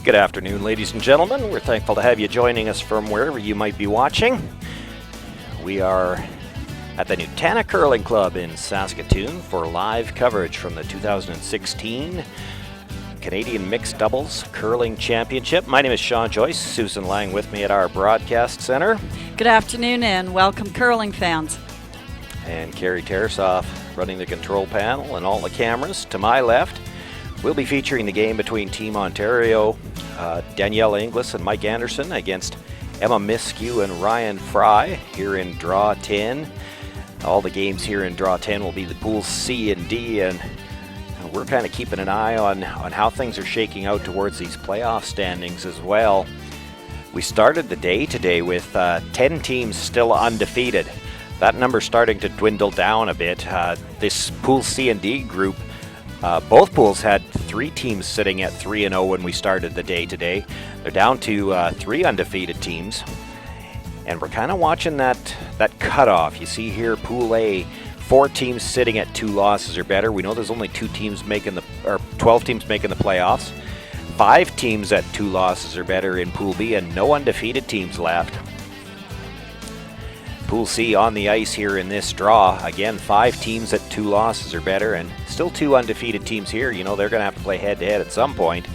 Good afternoon, ladies and gentlemen. We're thankful to have you joining us from wherever you might be watching. We are at the Nutana Curling Club in Saskatoon for live coverage from the 2016 Canadian Mixed Doubles Curling Championship. My name is Sean Joyce. Susan Lang with me at our broadcast center. Good afternoon and welcome, curling fans. And Carrie Tarasoff running the control panel and all the cameras. To my left, we'll be featuring the game between Team Ontario, Danielle Inglis and Mike Anderson against Emma Miskew and Ryan Fry here in Draw 10. All the games here in Draw 10 will be the pools C and D, and we're kind of keeping an eye on how things are shaking out towards these playoff standings as well. We started the day today with 10 teams still undefeated. That number's starting to dwindle down a bit. This Pool C and D group, both pools had 3 teams sitting at 3-0 when we started the day today. They're down to 3 undefeated teams. And we're kind of watching that cutoff. You see here, Pool A, 4 teams sitting at 2 losses or better. We know there's only 12 teams making the playoffs. 5 teams at 2 losses or better in Pool B, and no undefeated teams left. Pool C on the ice here in this draw. Again, 5 teams at 2 losses or better, and still 2 undefeated teams here. You know they're going to have to play head-to-head at some point.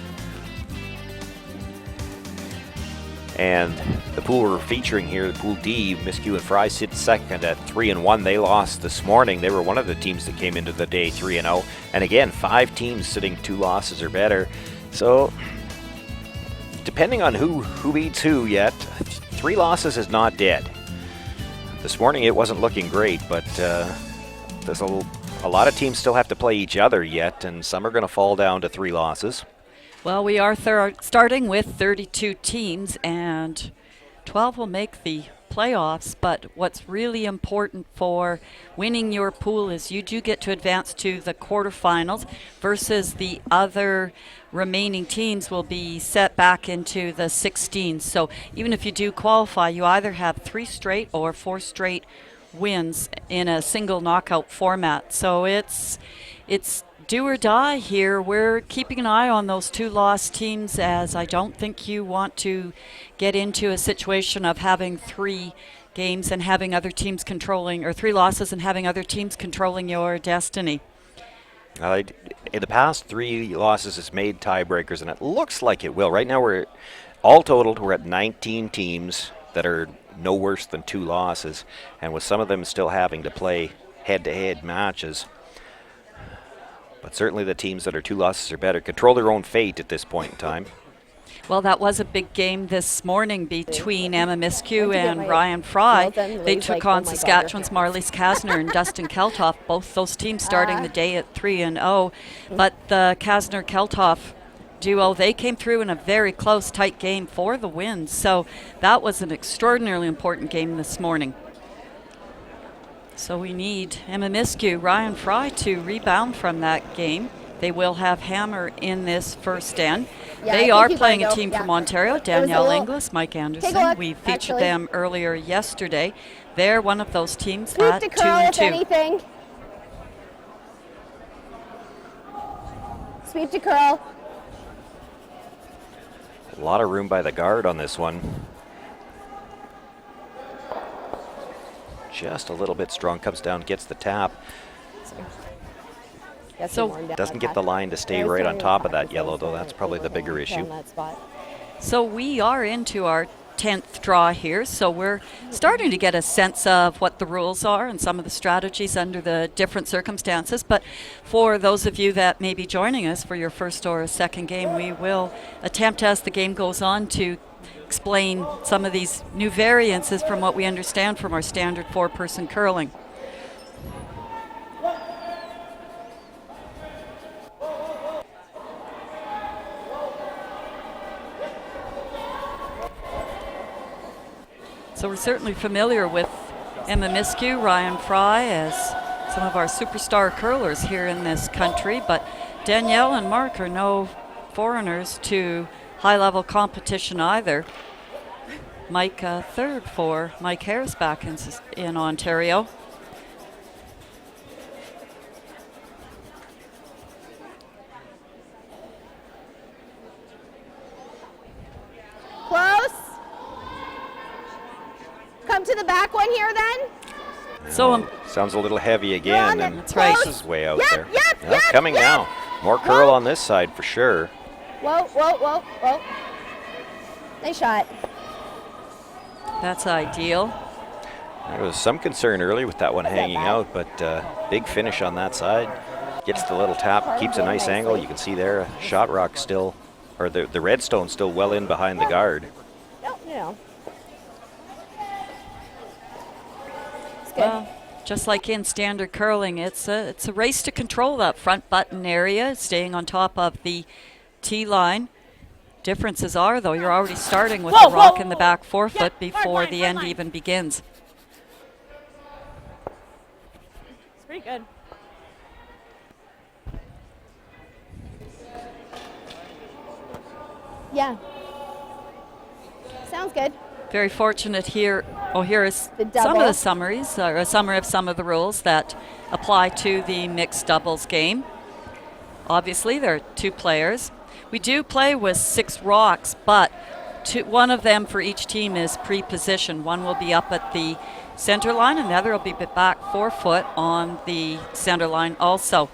And the pool we're featuring here, the Pool D, Miskew and Fry sit second at 3-1. They lost this morning. They were one of the teams that came into the day 3-0. And again, 5 teams sitting 2 losses or better. So, depending on who beats who yet, 3 losses is not dead. This morning it wasn't looking great, but there's a lot of teams still have to play each other yet, and some are going to fall down to 3 losses. Well, we are starting with 32 teams, and 12 will make the playoffs, but what's really important for winning your pool is you do get to advance to the quarterfinals versus the other remaining teams will be set back into the 16. So even if you do qualify, you either have 3 straight or 4 straight wins in a single knockout format. So it's do or die here. We're keeping an eye on those 2 lost teams, as I don't think you want to get into a situation of having 3 games and having other teams controlling, or 3 losses and having other teams controlling your destiny. In the past, 3 losses has made tiebreakers, and it looks like it will. Right now, we're all totaled, we're at 19 teams that are no worse than 2 losses, and with some of them still having to play head-to-head matches. But certainly the teams that are 2 losses or better control their own fate at this point in time. Well, that was a big game this morning between Emma Miskew and Ryan Fry. They took on Saskatchewan's Marlies Kasner and Dustin Keltoff, both those teams starting the day at 3-0. But the Kasner-Keltoff duo, they came through in a very close, tight game for the win. So that was an extraordinarily important game this morning. So we need Emma Miskew, Ryan Fry to rebound from that game. They will have Hammer in this first end. They are playing a team from Ontario, Danielle Inglis, Mike Anderson. We featured them earlier yesterday. They're one of those teams at 2-2. Sweep to curl. A lot of room by the guard on this one. Just a little bit strong, comes down, gets the tap. So doesn't get the line to stay right on top of that yellow, though. That's probably the bigger issue. So we are into our 10th draw here, so we're starting to get a sense of what the rules are and some of the strategies under the different circumstances. But for those of you that may be joining us for your first or second game, we will attempt, as the game goes on, to explain some of these new variances from what we understand from our standard 4-person curling. So we're certainly familiar with Emma Miskew, Ryan Fry as some of our superstar curlers here in this country, but Danielle and Mark are no foreigners to high-level competition either. Mike, third for Mike Harris back in Ontario. to the back one here then? So sounds a little heavy again, and That's right. this is way out there. Yep, Coming now. More curl on this side for sure. Whoa, whoa, whoa, whoa. Nice shot. that's ideal. There was some concern early with that one hanging out, but big finish on that side. Gets the little tap, keeps a nice angle. You can see there, shot rock still, or the redstone still well in behind the guard. No. It's good. Well, just like in standard curling, it's a race to control that front button area, staying on top of the tee line. Differences are, though, you're already starting with the rock in the back 4 foot before the end even begins. It's pretty good. Yeah. Sounds good. Very fortunate here. Oh, here is The some of double. the summaries, or a summary of some of the rules that apply to the mixed doubles game. Obviously, there are 2 players. We do play with 6 rocks, but one of them for each team is pre-positioned. One will be up at the center line, and the other will be back 4 foot on the center line also.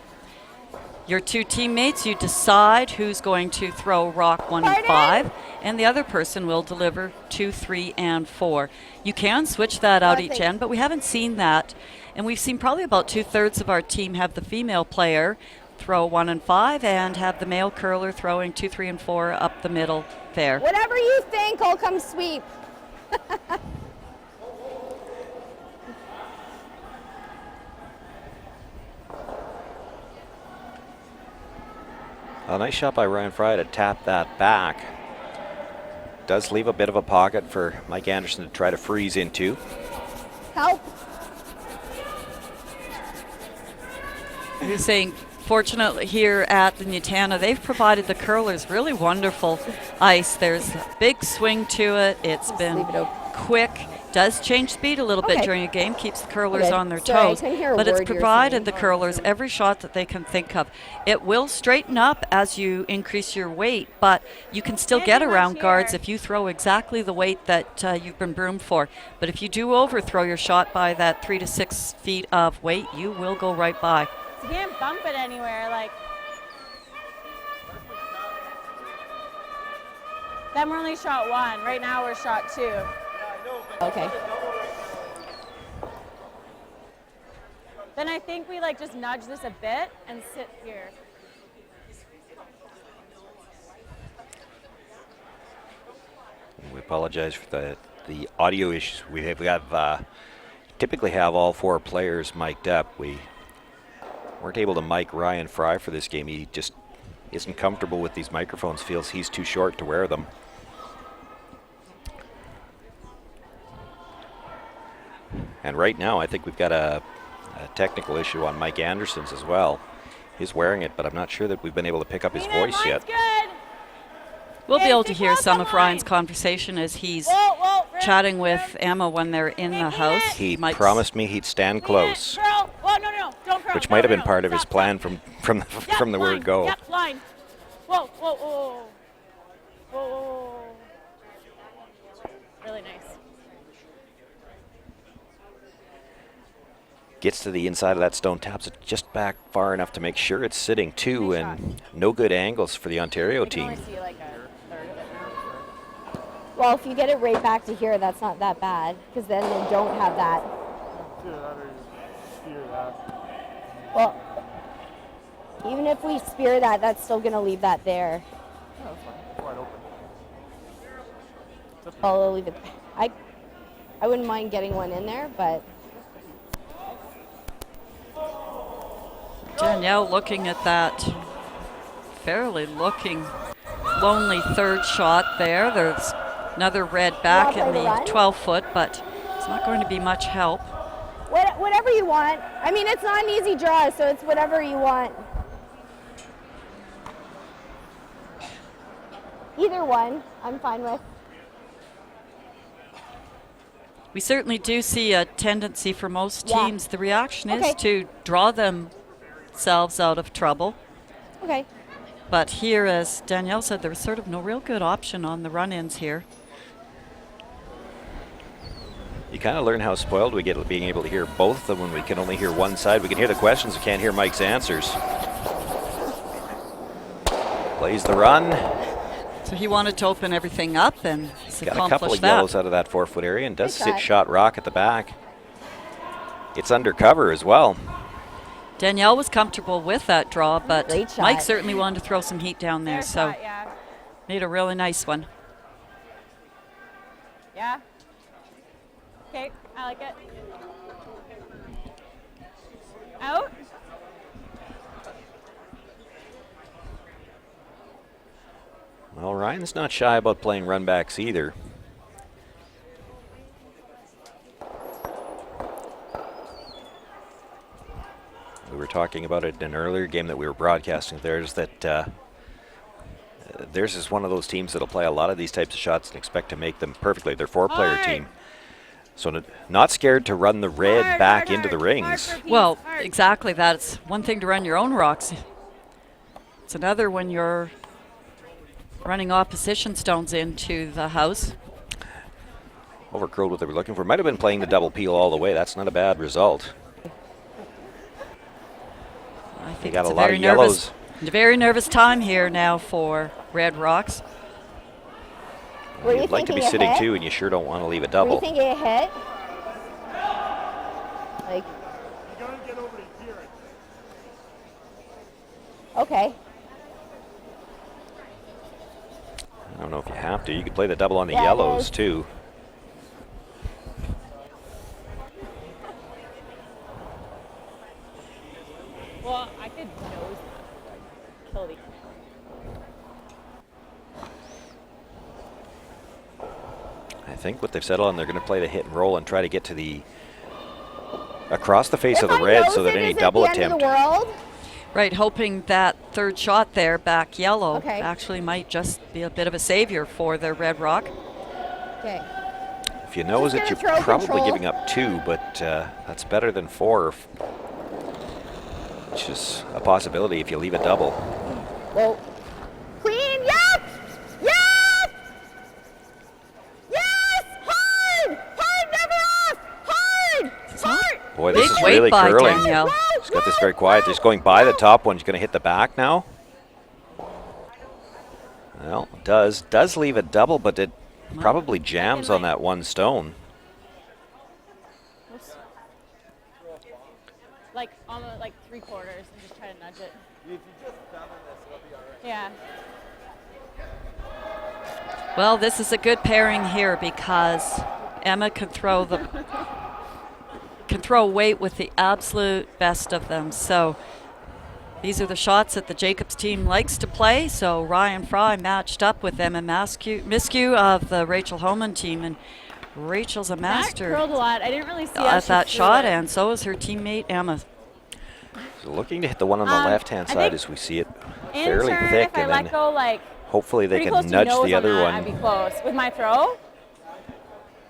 Your 2 teammates, you decide who's going to throw rock 1 and 5, and the other person will deliver 2, 3, and 4. You can switch that out each end, but we haven't seen that. And we've seen probably about 2/3 of our team have the female player throw 1 and 5 and have the male curler throwing 2, 3, and 4 up the middle there. Whatever you think, I'll come sweep. A nice shot by Ryan Fry to tap that back. Does leave a bit of a pocket for Mike Anderson to try to freeze into. Help. You're saying, fortunately here at the Nutana, they've provided the curlers really wonderful ice. There's a big swing to it. It's been leave it open. quick. Does change speed a little bit Okay. during a game, keeps the curlers Okay. on their Sorry, I toes, couldn't hear a but it's word you were provided saying. the curlers every shot that they can think of. It will straighten up as you increase your weight, but you can still get around guards if you throw exactly the weight that you've been broomed for. But if you do overthrow your shot by that 3 to 6 feet of weight, you will go right by. You can't bump it anywhere, like. Then we're only shot 1. Right now we're shot 2. Okay. Then I think we like just nudge this a bit and sit here. We apologize for the audio issues. We have typically have all 4 players mic'd up. We weren't able to mic Ryan Fry for this game. He just isn't comfortable with these microphones, feels he's too short to wear them. And right now, I think we've got a technical issue on Mike Anderson's as well. He's wearing it, but I'm not sure that we've been able to pick up his voice yet. Good. We'll be Hey, able to stay hear close some on of Ryan's mine. conversation as he's Whoa, chatting with Emma when they're in the house. He Mike's- promised me he'd stand close, Curl. Whoa, no, don't curl. which No, might have no, been no. part of his Stop, plan stop. from Yep, the word line. go. Yep, line. Whoa. Really nice. Gets to the inside of that stone, taps it just back far enough to make sure it's sitting too, Nice and no good angles for the Ontario You can only team. see like a third of it now. Well, if you get it right back to here, that's not that bad, because then they don't have that. Well, even if we spear that, that's still going to leave that there. I'll leave it. I wouldn't mind getting one in there, but Danielle looking at that fairly looking lonely third shot there. There's another red back in the 12 foot, but it's not going to be much help. whatever you want. I mean, it's not an easy draw, so it's whatever you want. Either one, I'm fine with. We certainly do see a tendency for most Yeah. teams. The reaction Okay. is to draw themselves out of trouble. Okay. But here, as Danielle said, there was sort of no real good option on the run-ins here. You kind of learn how spoiled we get at being able to hear both of them when we can only hear one side. We can hear the questions, we can't hear Mike's answers. Plays the run. So he wanted to open everything up, and he's Got a couple of accomplished that. yellows out of that 4-foot area and does Good sit shot. shot rock at the back. It's undercover as well. Danielle was comfortable with that draw, but Great shot. Mike certainly wanted to throw some heat down there, Fair so shot, yeah. made a really nice one. Yeah. Okay, I like it. Out. Well, Ryan's not shy about playing runbacks either. We were talking about it in an earlier game that we were broadcasting. Theirs is one of those teams that'll play a lot of these types of shots and expect to make them perfectly. They're a 4-player Hard. team. So not scared to run the red Hard, back hard, into the hard. rings. Hard for Pete, Well, hard. exactly that. It's one thing to run your own rocks. It's another when you're running opposition stones into the house. Overcurled what they were looking for. Might have been playing the double peel all the way. That's not a bad result. I think got it's a a lot very of nervous, yellows. very nervous time here now for Red Rocks. Were you You'd like to be thinking a sitting hit? two, and you sure don't want to leave a Were double. you thinking a hit? Like, okay. I don't know if you have to. You could play the double on the Yeah, it yellows is. too. Well, I could nose that. Kill the. I think what they've settled on, they're going to play the hit and roll and try to get to the across the face If of the I red nose so that it, any is it double the end of attempt. the world? Right, hoping that third shot there, back yellow, Okay. actually might just be a bit of a savior for the Red Rock. Okay. If you nose it, gonna you're throw probably control. giving up 2, but that's better than 4, which is a possibility if you leave a double. Well, clean, yep! Yep! Yes! Hard! Hard, never off! Hard! Hard! Boy, this Big is weight really by curling. Danielle. He's got this very quiet. He's going by the top one. He's going to hit the back now. Well, does leave a double, but it probably jams on that one stone. Oops. Like almost like 3/4 and just try to nudge it. If you just summon this, it'll be all right. Yeah. Well, this is a good pairing here because Emma can throw weight with the absolute best of them. So these are the shots that the Jacobs team likes to play. So Ryan Fry matched up with Emma Miskew of the Rachel Homan team, and Rachel's a master That curled a lot. I didn't really see how at she that threw shot, it. and so is her teammate Emma. So looking to hit the one on the left-hand I side think as we see it In fairly turn, thick, if I and let then go like hopefully they pretty can close nudge to nose the other on that, I'd be one. close with my throw.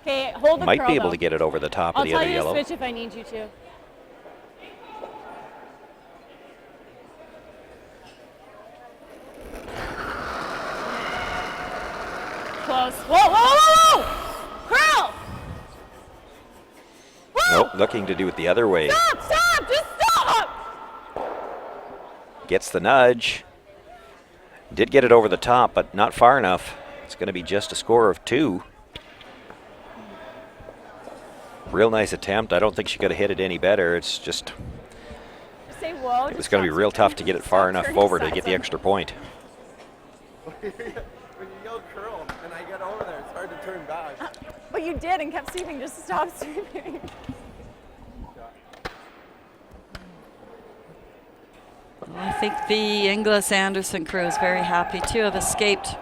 Okay, hold the Might curl, be able though. to get it over the top I'll of the tell other you to yellow. switch if I need you to. Close. Whoa, whoa, whoa, whoa! Curl! Whoa! Nope, looking to do it the other way. Stop, stop, just stop! Gets the nudge. Did get it over the top, but not far enough. It's going to be just a score of 2. Real nice attempt. I don't think she could have hit it any better. It's just, Just say whoa. it was going to be real tough to get it far enough over to get the extra point. When you yell curl and I get over there, it's hard to turn back. But you did and kept sweeping just to stop sweeping. I think the Inglis Anderson crew is very happy to have escaped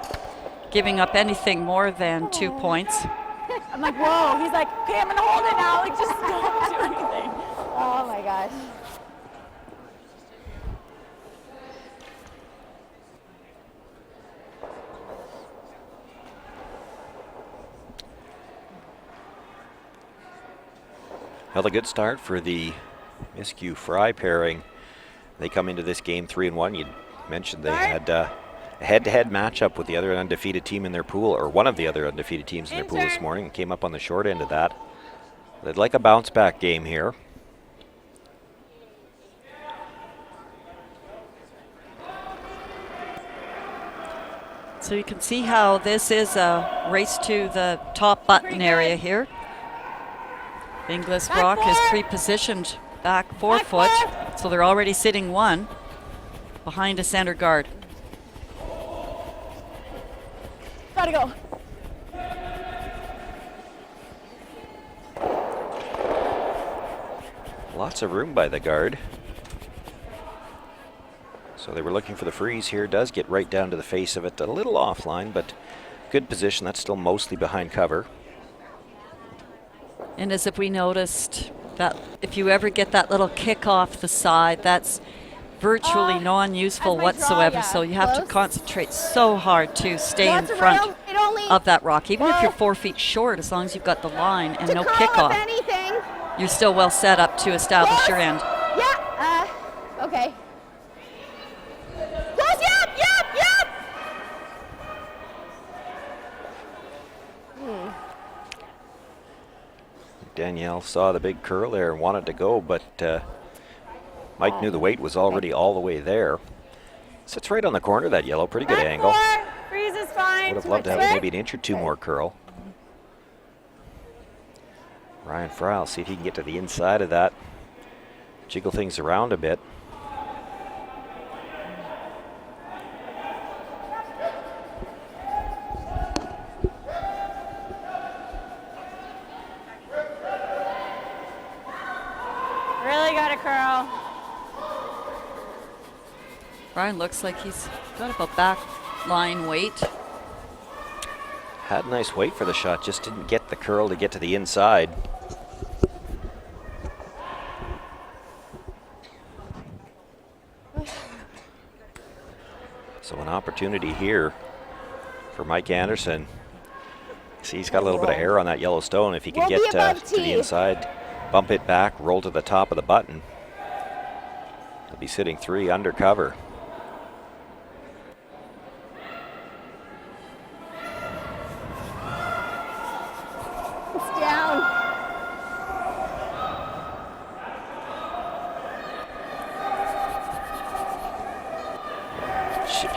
giving up anything more than 2 points. I'm like, whoa. He's like, okay, I'm gonna hold it now. Like, just don't do anything. Oh my gosh. Held a good start for the Miskew Fry pairing. They come into this game 3-1. You mentioned they had a head-to-head matchup with the other undefeated team in their pool, or one of the other undefeated teams in their pool this morning, and came up on the short end of that. They'd like a bounce back game here. So you can see how this is a race to the top button area here. Inglis Back Rock is four. pre-positioned back 4 Back foot, 4. so they're already sitting 1 behind a center guard. Gotta go. Lots of room by the guard. So they were looking for the freeze here. Does get right down to the face of it. A little offline, but good position. That's still mostly behind cover. And as if we noticed that if you ever get that little kick off the side, that's virtually non-useful that's my draw, whatsoever. yeah. So you have to Close. concentrate so hard to stay in Lots of front room. It only of that rock. Even if Well- you're 4 feet short, as long as you've got the line and to no curl kickoff, if anything. you're still well set up to establish Close. your end. Yeah. Okay. Close. Yep. Danielle saw the big curl there and wanted to go, but Mike knew the weight was already all the way there. Sits right on the corner of that yellow. Pretty good Back angle. 4. Freeze is fine. Would have Too loved to much have swing. maybe an inch or two more curl. Ryan Fry will see if he can get to the inside of that. Jiggle things around a bit. Really gotta curl. Brian looks like he's got about back line weight. Had a nice weight for the shot, just didn't get the curl to get to the inside. So an opportunity here for Mike Anderson. See, he's got a little bit of air on that yellow stone. If he can We'll get be above to the tee. inside, bump it back, roll to the top of the button. He'll be sitting 3 under cover. It's down.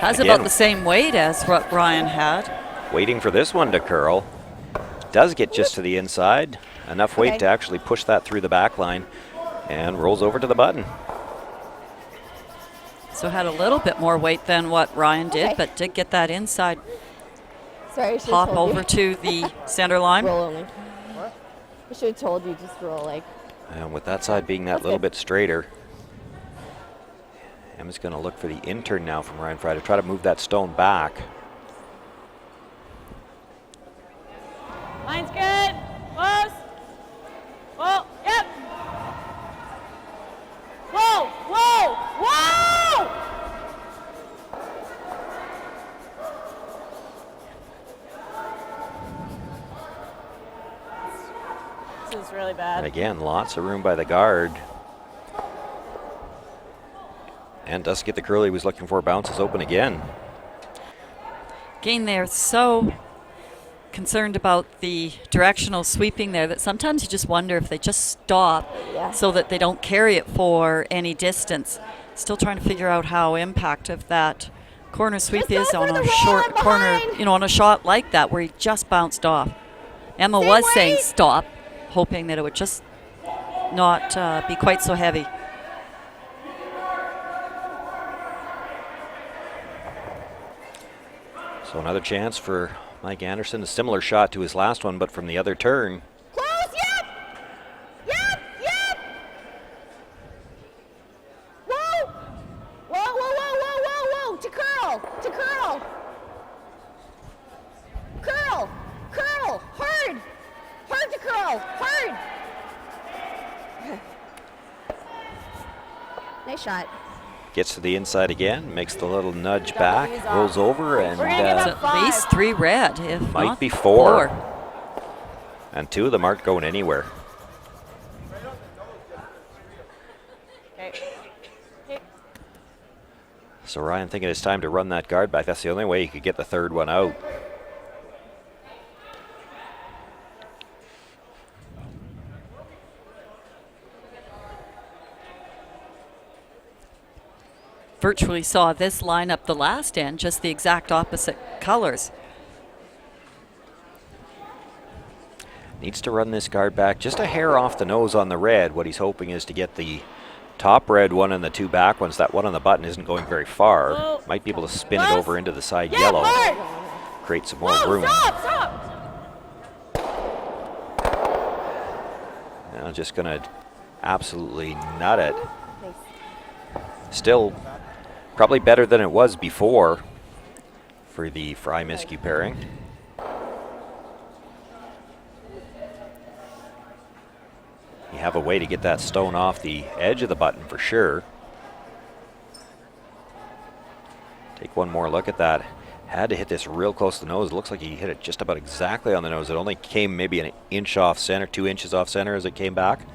Has Again, about the same weight as what Brian had. waiting for this one to curl. Does get just to the inside. Enough weight Okay. to actually push that through the back line and rolls over to the button. So had a little bit more weight than what Ryan did, Okay. but did get that inside Sorry, I should pop have told over you. to the center line. Roll only. I should have told you just roll like. And with that side being that That's little good. bit straighter, Emma's going to look for the intern now from Ryan Fry to try to move that stone back. Line's good. Close. Whoa. Yep. Whoa. Whoa. Whoa. This is really And bad. again, lots of room by the guard. And does get the curl he was looking for, bounces open again. Again, they're so concerned about the directional sweeping there that sometimes you just wonder if they just stop Yeah. so that they don't carry it for any distance. Still trying to figure out how impactful that corner sweep Just go is on for a the roll short and corner, behind. on a shot like that where he just bounced off. Emma Same was saying weight. stop, hoping that it would just not be quite so heavy. So another chance for Mike Anderson. A similar shot to his last one, but from the other turn. Close. Yep. Yep. Whoa. Whoa. Whoa. Whoa. Whoa. Whoa. Whoa. To curl. To curl. Curl. Curl. Hard. Hard to curl. Hard. Nice shot. Gets to the inside again, makes the little nudge Got back, these off. rolls over, and We're gonna give It's up at least 5. 3 red, if might not be 4. 4. And 2 of them aren't going anywhere. Okay. Okay. So Ryan thinking it's time to run that guard back. That's the only way he could get the third one out. virtually saw this line up the last end, just the exact opposite colors. Needs to run this guard back just a hair off the nose on the red. What he's hoping is to get the top red one and the two back ones. That one on the button isn't going very far. Whoa. Might be able to spin it over into the side Yeah, yellow. hard. Create some more Whoa, room. stop! Now just gonna absolutely nut it. Still probably better than it was before for the Fry Miskew pairing. You have a way to get that stone off the edge of the button for sure. Take one more look at that. Had to hit this real close to the nose. It looks like he hit it just about exactly on the nose. It only came maybe an inch off center, 2 inches off center as it came back.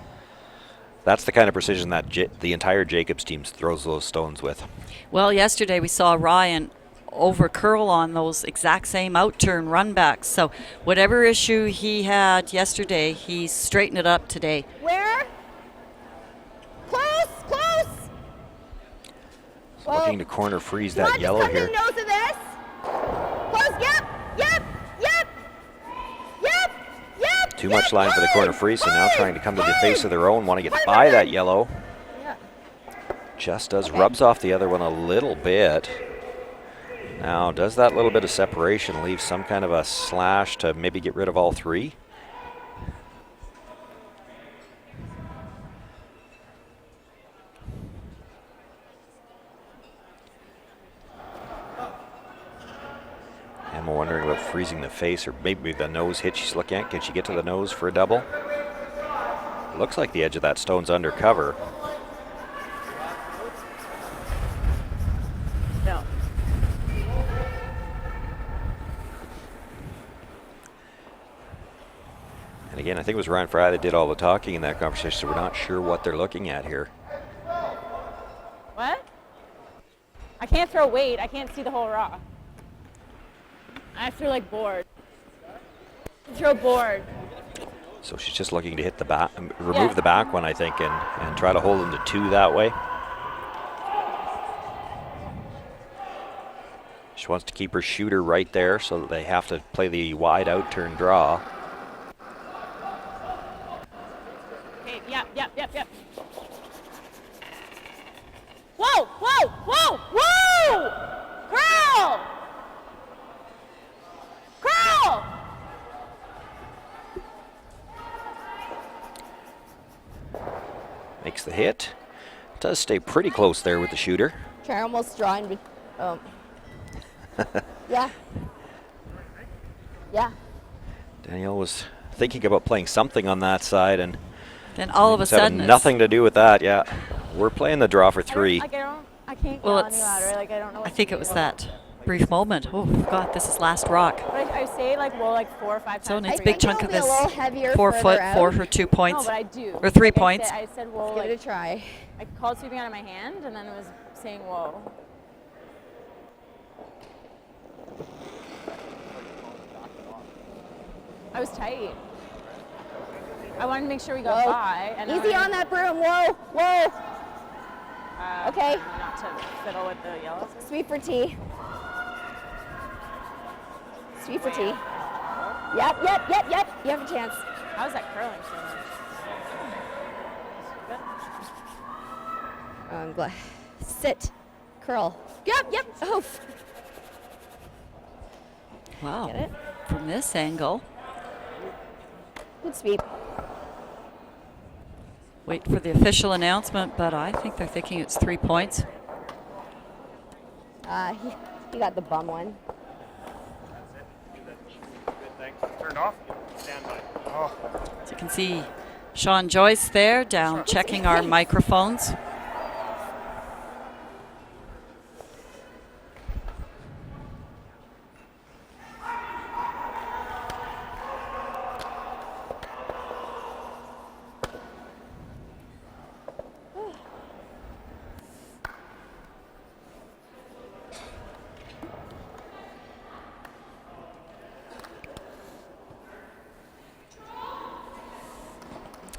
That's the kind of precision that the entire Jacobs team throws those stones with. Well, yesterday we saw Ryan over curl on those exact same outturn run backs. So whatever issue he had yesterday, he's straightened it up today. Where? Close, close. So looking to corner freeze that yellow come here. to the nose of this. Close, yep. Too much line for the corner freeze, so now trying to come to the face of their own, want to get by that yellow. Yeah. Just does, rubs off the other one a little bit. Now, does that little bit of separation leave some kind of a slash to maybe get rid of all three? I'm wondering about freezing the face, or maybe the nose hit she's looking at. Can she get to the nose for a double? It looks like the edge of that stone's undercover. No. And again, I think it was Ryan Fry that did all the talking in that conversation, so we're not sure what they're looking at here. What? I can't throw weight. I can't see the whole rock. I threw like board. Throw board. So she's just looking to hit the back, remove the back one, I think, and try to hold them to two that way. She wants to keep her shooter right there so that they have to play the wide out turn draw. Okay, yep. Whoa! Curl! Makes the hit. Does stay pretty close there with the shooter. Try almost drawing. Yeah. Danielle was thinking about playing something on that side, and Then all of a it's having sudden, nothing to do with that. Yeah, we're playing the draw for three. I can't Well, go any louder. Like, I don't know what I think to it was do. that brief moment. Oh God, this is last rock. But I say like whoa like 4 or 5 times. So needs I big think chunk it'll of be a this little heavier 4 further foot, out. 4 for 2 points. No, but I do. Or 3 Like points. I said whoa. Give it a Like, try. I called sweeping out of my hand, and then it was saying whoa. I was tight. I wanted to make sure we got Whoa. by. And Easy on that broom. Whoa. Okay. Not to fiddle with the yellow. Sweep for T. Sweep for T. Yep. You have a chance. How's that curling so much? Good. I'm glad. Sit. Curl. Yep. Oh. Wow. Get it? From this angle, Good sweep. wait for the official announcement, but I think they're thinking it's 3 points. He got the bum one. Turned off. Stand by. Oh. So you can see Sean Joyce there down checking our microphones.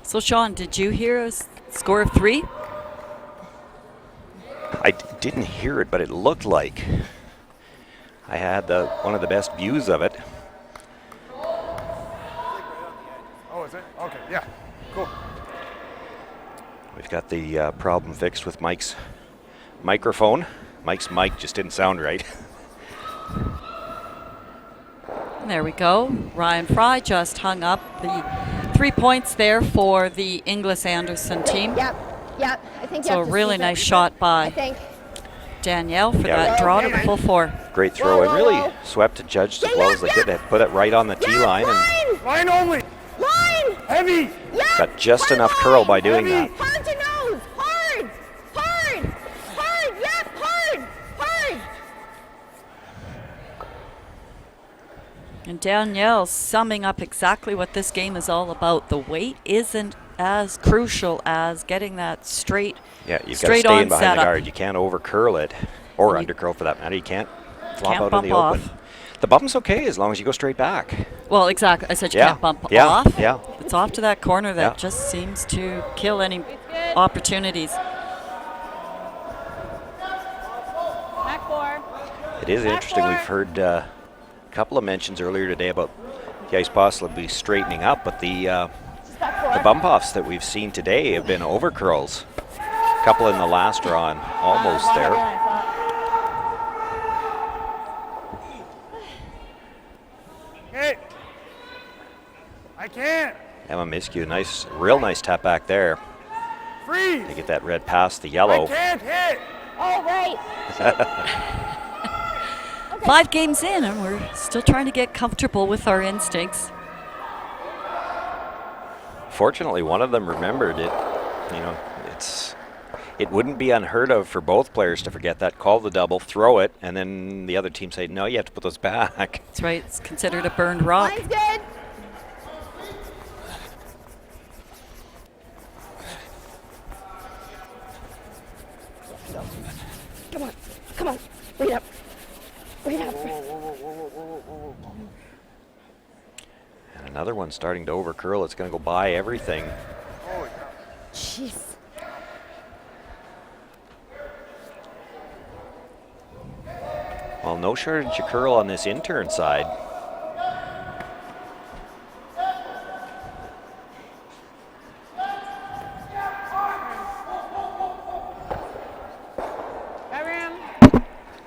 So Sean, did you hear a score of 3? I didn't hear it, but it looked like I had one of the best views of it. Oh, is it? Okay, yeah. Cool. We've got the problem fixed with Mike's microphone. Mike's mic just didn't sound right. There we go. Ryan Fry just hung up the 3 points there for the Inglis-Anderson team. Yep. I think you So a have to really sweep nice it. shot I by think. Danielle for Yeah. that draw to the full 4. Great throw and Whoa, really whoa. swept and judged as well as they could. They put it right on the tee line and Line only. Line! Heavy. Yep! got just One enough line! curl by doing Heavy. that. Hard to nose! Hard! Yep, hard! And Danielle summing up exactly what this game is all about. The weight isn't as crucial as getting that straight Yeah, you've got to straight stay in on behind the setup. guard. You can't over curl it, or You under curl for that matter. You can't flop Can't out in bump the open. off. The bump's okay as long as you go straight back. Well, exactly. I said you Yeah, can't bump yeah, off. yeah. It's off to that corner that Yeah. just seems to kill any It's good. opportunities. Back 4. It is Back interesting. four. We've heard a couple of mentions earlier today about the ice possibly straightening up, but the Back 4. bump offs that we've seen today have been over curls. A couple in the last draw, almost there. Okay. I can't. Emma Miskew, real nice tap back there Freeze. to get that red past the I yellow. can't hit. Oh, right. 5 games in, and we're still trying to get comfortable with our instincts. Fortunately, one of them remembered it. You know, it wouldn't be unheard of for both players to forget that, call the double, throw it, and then the other team say, no, you have to put those back. That's right. It's considered a burned rock. Line's good. Come on. Bring it up. And another one starting to over curl. It's going to go by everything. Jeez. Well, no shortage of curl on this intern side.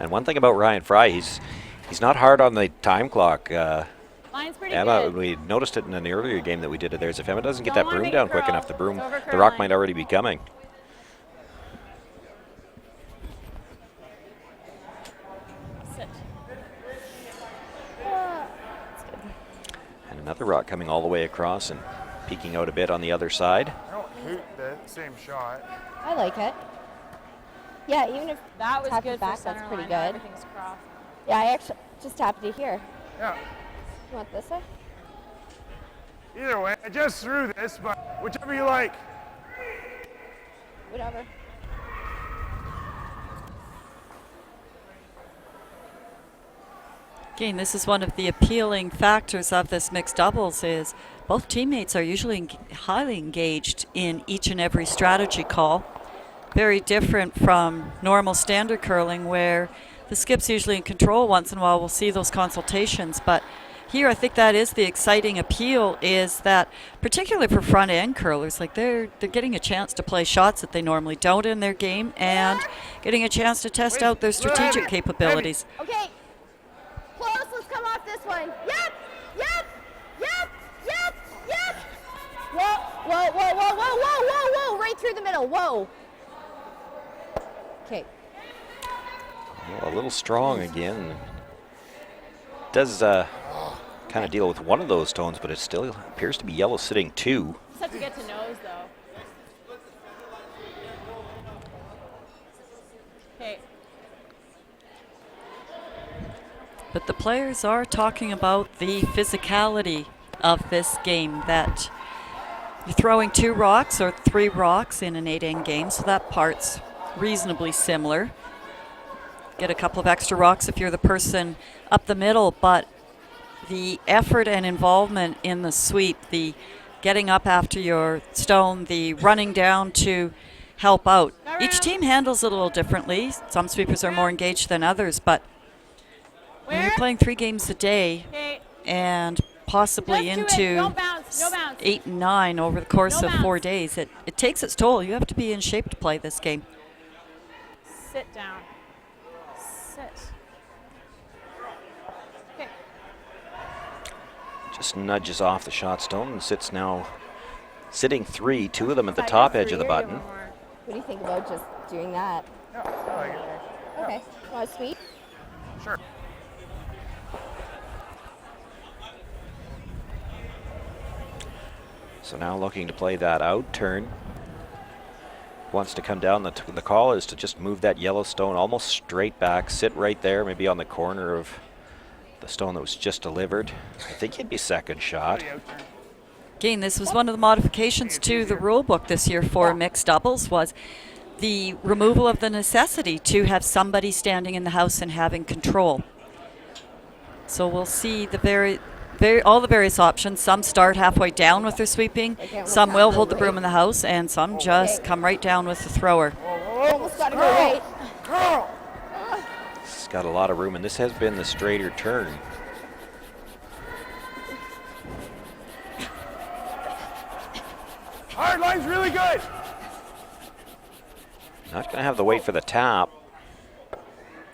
And one thing about Ryan Fry, he's not hard on the time clock. Line's pretty Emma, good. we noticed it in an earlier game that we did it there. If Emma doesn't get Don't that wanna broom make down it quick curl. enough, the Over rock curling. might already be coming. Sit. And another rock coming all the way across and peeking out a bit on the other side. I don't hate that same shot. I like it. Yeah, even if That was tap good it back, for center that's pretty line. good. Everything's crossed. Yeah, I actually just tapped it here. Yeah. You want this way? Either way, I just threw this, but whichever you like. Whatever. Again, this is one of the appealing factors of this mixed doubles is both teammates are usually highly engaged in each and every strategy call. Very different from normal standard curling where the skip's usually in control. Once in a while we'll see those consultations, but here I think that is the exciting appeal, is that particularly for front end curlers, like they're getting a chance to play shots that they normally don't in their game and getting a chance to test out their strategic capabilities. Okay. Close. Let's come off this one. Yep. Whoa. Right through the middle. Whoa. Okay. Well, a little strong again. Does kind of deal with one of those tones, but it still appears to be yellow sitting 2. Just have to get to nose though. Okay. But the players are talking about the physicality of this game, that you're throwing 2 rocks or 3 rocks in an 8-end game, so that part's reasonably similar. Get a couple of extra rocks if you're the person up the middle, but the effort and involvement in the sweep, the getting up after your stone, the running down to help out, Each team handles it a little differently. Some sweepers are more engaged than others, but when you're playing 3 games a day Okay. and possibly Just do it. into No bounce. No bounce. 8 and 9 over the course No of 4 bounce. days, it takes its toll. You have to be in shape to play this game. Sit down. Sit. Okay. Just nudges off the shot stone and sits now sitting 3, 2 of them at the Side, top you're edge of the free, or you button. want more? What do you think about just doing that? Yeah, I like it. Okay. Want to sweep? Sure. So now looking to play that out turn. Wants to come down. The call is to just move that yellow stone almost straight back, sit right there, maybe on the corner of the stone that was just delivered. I think he'd be second shot. Again, this was one of the modifications to the rule book this year for mixed doubles, was the removal of the necessity to have somebody standing in the house and having control. So we'll see all the various options. Some start halfway down with their sweeping, some will hold the broom in the house, and some just come right down with the thrower. Almost got to go right. It's got a lot of room, and this has been the straighter turn. Hard line's really good. Not going to have the weight for the tap.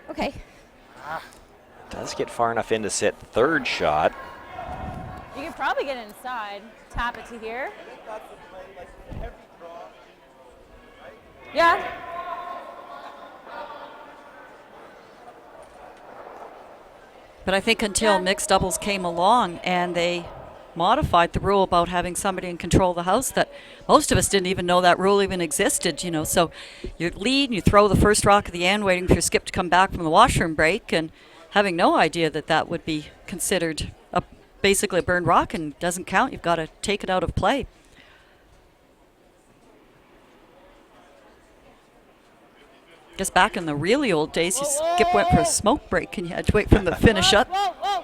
Okay. Does get far enough in to sit third shot. You could probably get inside. Tap it to here. Yeah. But I think until mixed doubles came along and they modified the rule about having somebody in control of the house, that most of us didn't even know that rule even existed, you know. So you lead and you throw the first rock at the end, waiting for your skip to come back from the washroom break, and having no idea that that would be considered basically a burned rock and doesn't count. You've got to take it out of play. Guess back in the really old days, you skip went for a smoke break and you had to wait for them to finish up. Whoa, whoa.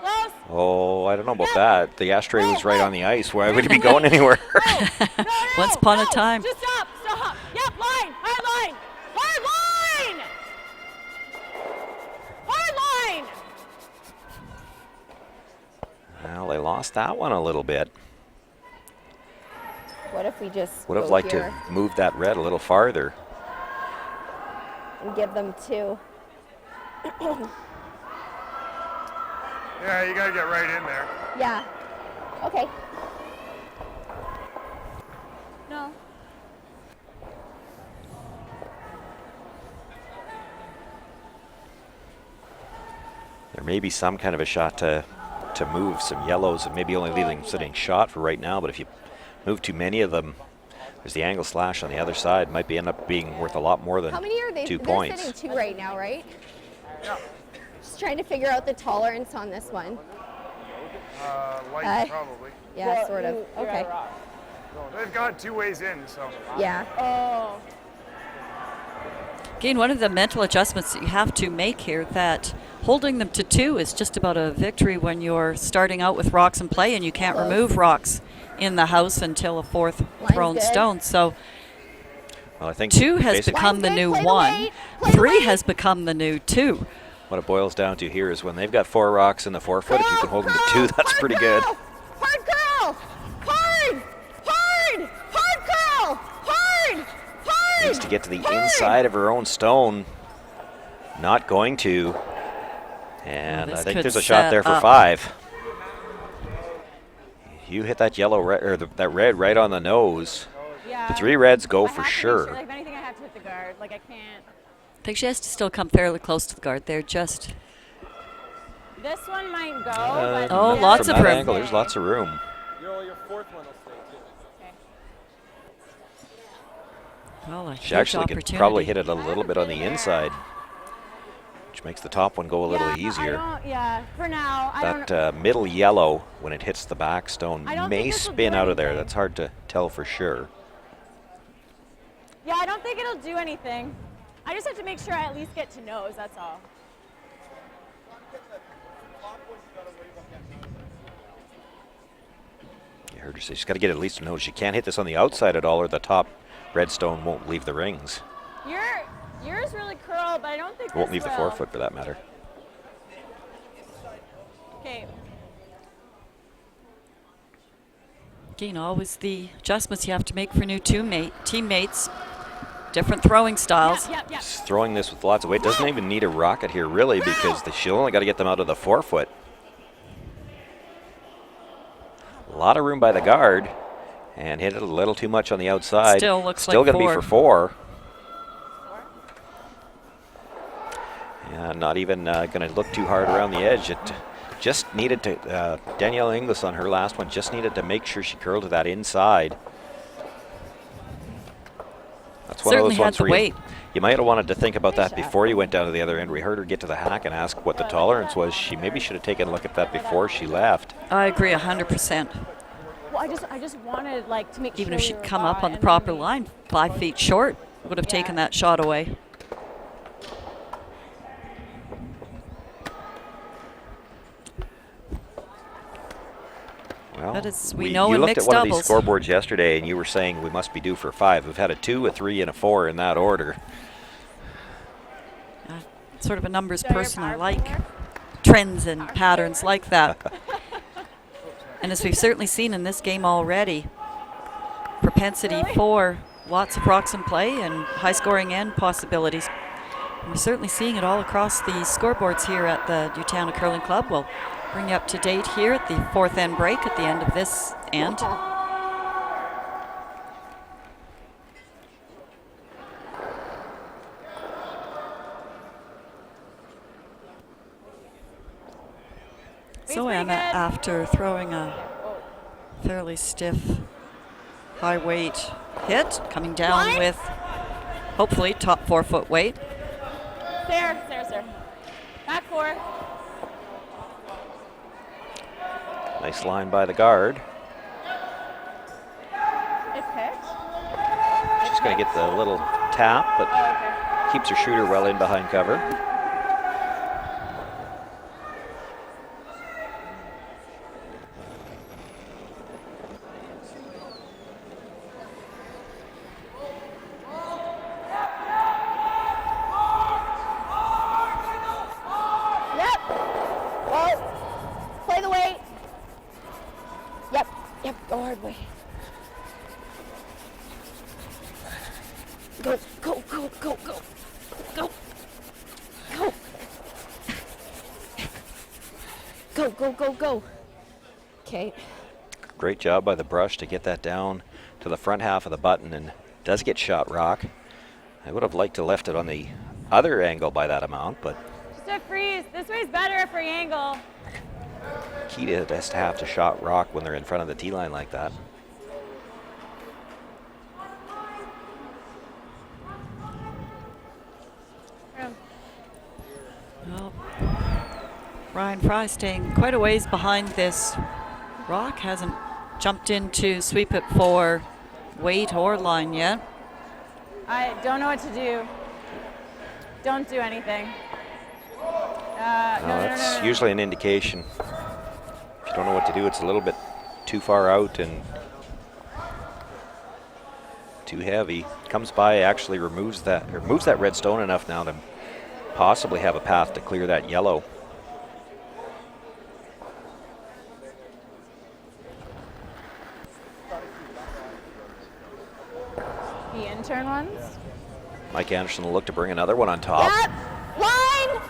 Close. Oh, I don't know about that. The ashtray was right on the ice. Why would he be going anywhere? No, Once upon a time. Just stop. Stop. Yep, line. Hard line. Hard line. Hard line. Well, they lost that one a little bit. What if we just Would have go liked here to move that red a little farther. and give them 2? Yeah, you gotta get right in there. Yeah. Okay. No. There may be some kind of a shot to move some yellows and maybe only leaving sitting shot for right now, but if you move too many of them, there's the angle slash on the other side. Might end up being worth a lot more than How many are they? 2 They're points. sitting 2 right now, right? Just trying to figure out the tolerance on this one. Light probably. Yeah, sort of. You're Okay. at a rock. No, they've got 2 ways in, so. Yeah. Oh. Again, one of the mental adjustments that you have to make here, that holding them to 2 is just about a victory when you're starting out with rocks in play and you can't remove rocks in the house until a 4th thrown good. stone. So Well, I think 2 has basically become the Line's new good. Play 1. away. Play 3 away. has become the new 2. what it boils down to here is when they've got 4 rocks in the 4-foot, if you can hold them to 2, that's pretty good. Hard girl! Hard! Hard! Hard girl! Hard! Hard! Needs to get to the Hard! inside of her own stone. Not going to. And Well, I this think could there's a shot set there for up. 5. You hit that yellow or that red right on the nose. Yeah. The 3 reds go I for have to make sure. Like, if anything, I have to hit the guard. Like, I can't. I think she has to still come fairly close to the guard. They're just This one might go, but Oh, yeah. lots From of that room. angle, there's lots of room. Your 4th one will stay too. Okay. well, a She huge actually could opportunity. probably hit it a little bit on the inside, which makes the top one go a little Yeah, easier. For now, I don't. That middle yellow, when it hits the back stone, I don't may think this will spin do out of there. anything. That's hard to tell for sure. Yeah, I don't think it'll do anything. I just have to make sure I at least get to nose, that's all. You heard her say she's got to get at least a nose. She can't hit this on the outside at all, or the top Redstone won't leave the rings. Yours really curl, but I don't think Won't this leave the will. forefoot for that matter. Okay. Again, always the adjustments you have to make for new teammates. Different throwing styles. Yep. Just throwing this with lots of weight. Doesn't even need a rocket here, really, because she'll only got to get them out of the forefoot. A lot of room by the guard, and hit it a little too much on the outside. Still looks Still like going to be for 4. Yeah, not even going to look too hard around the edge. It just needed to, Danielle Inglis on her last one, just needed to make sure she curled to that inside. That's one Certainly of those had ones the where weight. you might have wanted to think about that before you went down to the other end. We heard her get to the hack and ask what the tolerance was. She maybe should have taken a look at that before she left. I agree 100%. Well, I just wanted like to make Even sure if we she'd were come up raw on the and proper then we- line, 5 feet short, would have taken that shot away. Well, That is, we know you in looked at mixed one of these doubles. scoreboards yesterday, and you were saying we must be due for 5. We've had a 2, a 3, and a 4 in that order. Sort of a numbers Is that your person. I power like player? trends and patterns like that. And as we've certainly seen in this game already, propensity for lots of proxim play and high scoring end possibilities. And we're certainly seeing it all across the scoreboards here at the Utah Curling Club. We'll bring you up to date here at the 4th end break at the end of this end. So pretty Anna, good. after throwing a fairly stiff, high weight hit, coming down Line. with hopefully top 4-foot weight. There. Back 4. Nice line by the guard. It's picked. She's going to get the little tap, but Oh, okay. keeps her shooter well in behind cover. Yep. Well, play the weight. Yep. Go hard way. Go. Go. Okay. Great job by the brush to get that down to the front half of the button, and does get shot rock. I would have liked to left it on the other angle by that amount, but Just a freeze. This way's better for angle. key to it is to have to shot rock when they're in front of the tee line like that. Well, Ryan Fry staying quite a ways behind this rock. Hasn't jumped in to sweep it for weight or line yet. I don't know what to do. Don't do anything. That's No. usually an indication. If you don't know what to do, it's a little bit too far out and too heavy. Comes by, actually removes that red stone enough now to possibly have a path to clear that yellow. The intern ones. Mike Anderson will look to bring another one on top. Yep. Line.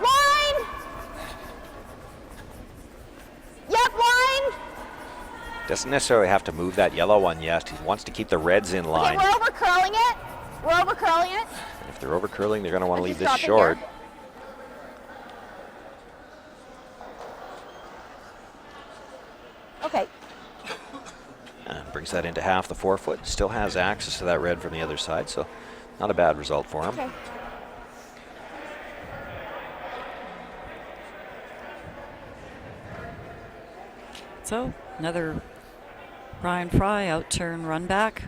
Yep. Line. Doesn't necessarily have to move that yellow one yet. He wants to keep the reds in Okay, line. we're over curling it. If they're over curling, they're going to want to leave this Just stop it short. here. Okay. Brings that into half the forefoot. Still has access to that red from the other side, so not a bad result for him. Okay. So another Ryan Fry out turn run back.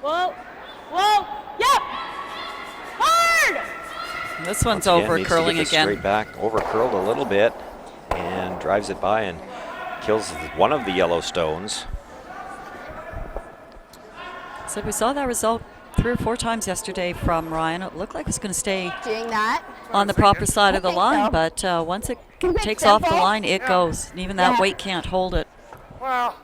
Whoa. Yep. Hard. This one's Once again, over needs to curling get this again. straight back, over curled a little bit, and drives it by and kills one of the yellow stones. So we saw that result 3 or 4 times yesterday from Ryan. It looked like it was going to stay Doing that. on the proper side of the think line, so. but once it Keep it takes off the simple. line, it goes. And even that Yeah. weight can't hold it. Well,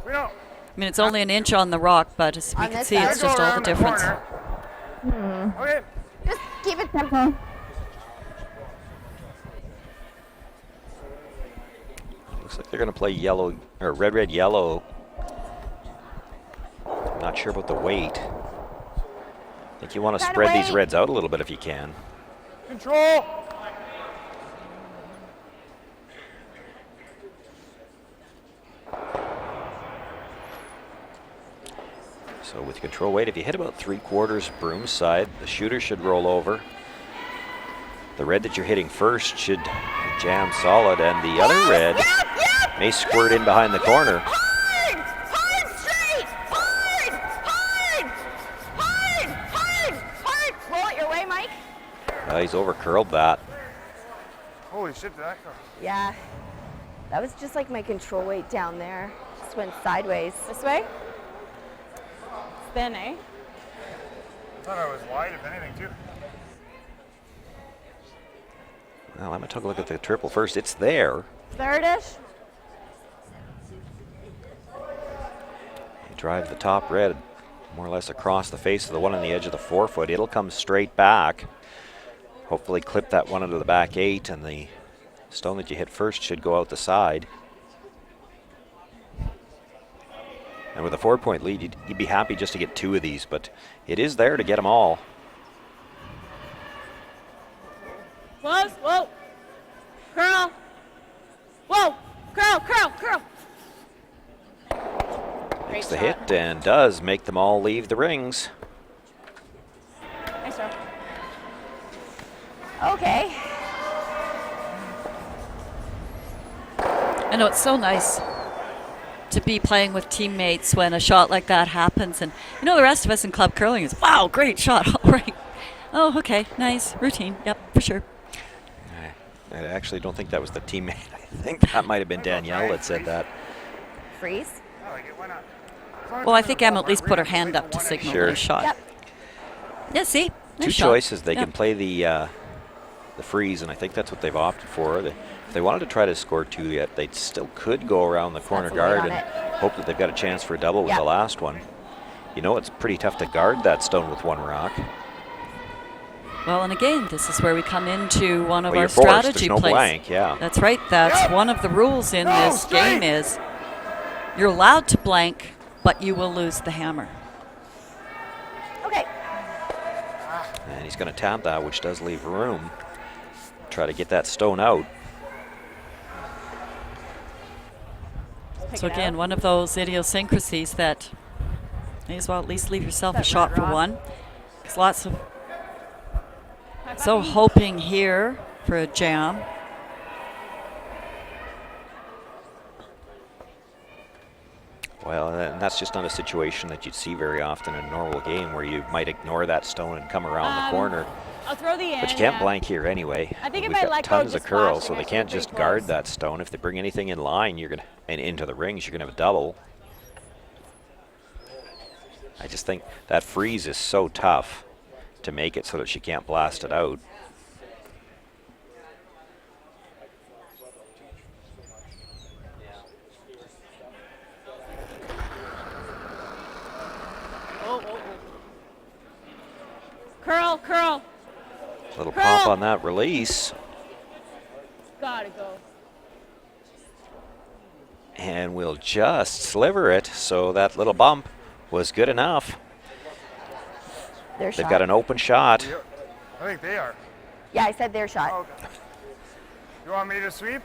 we don't. I mean, it's only an inch on the rock, but as we On can this see, side? it's just all the difference. Okay. Just keep it simple. Looks like they're going to play yellow, or red, red, yellow. Not sure about the weight. I think you want to Kinda spread these weight. reds out a little bit if you can. Control. So with control weight, if you hit about 3/4 broom side, the shooter should roll over. The red that you're hitting first should jam solid, and the other red may squirt in behind the corner. Hard! Hard straight! Hard! Hard! Hard! Hard! Hard! Roll it your way, Mike. He's over curled that. Holy shit, did that go? Yeah. That was just like my control weight down there. Just went sideways. This way? Spin, eh? I thought I was wide, if anything, too. Well, I'm going to take a look at the triple first. It's there. Third-ish. You drive the top red more or less across the face of the one on the edge of the 4-foot. It'll come straight back. Hopefully clip that one into the back 8, and the stone that you hit first should go out the side. And with a 4-point lead, you'd be happy just to get 2 of these, but it is there to get them all. Close. Whoa. Curl. Whoa. Curl, curl, curl. Great Makes the shot. hit and does make them all leave the rings. Nice throw. Okay. I know it's so nice to be playing with teammates when a shot like that happens. And, you know, the rest of us in club curling is, wow, great shot. All right. Oh, okay. Nice. Routine. Yep, for sure. I actually don't think that was the teammate. I think that might have been Danielle that said that. Freeze. I like it. Why not? Well, I think Emma at least put her hand up to signal Sure. the shot. Yep. Yeah, see? Nice 2 shot. choices. They Yep. can play the freeze, and I think that's what they've opted for. If they wanted to try to score 2 yet, they still could go around the corner That's the weight guard on and it. hope that they've got a chance for a double with Yep. the last one. You know, it's pretty tough to guard that stone with 1 rock. Well, and again, this is where we come into one of Well, our you're forced. strategy There's no plays. blank, yeah. That's right. That's Yep. one of the rules in No, this straight. game is you're allowed to blank, but you will lose the hammer. Okay. And he's going to tap that, which does leave room. Try to get that stone out. Pick So it again, out. one of those idiosyncrasies that may as well at least leave yourself a That shot red for rock. one. There's lots of High so five. hoping here for a jam. Well, and that's just not a situation that you'd see very often in a normal game where you might ignore that stone and come around the corner. I'll throw the end. But you can't yeah. blank here anyway. I think if We've I got let go, tons of just curls, so flashing, they I should can't be just pretty guard close. that stone. If they bring anything in line, you're gonna and into the rings, you're gonna have a double. I just think that freeze is so tough to make it so that she can't blast it out. Whoa, whoa, whoa. Curl, curl. Little Curl. pop on that release, Gotta go. and we'll just sliver it. So that little bump was good enough. Their They've shot. got an open shot. Yep. I think they are. Yeah, I said their shot. Okay. You want me to sweep?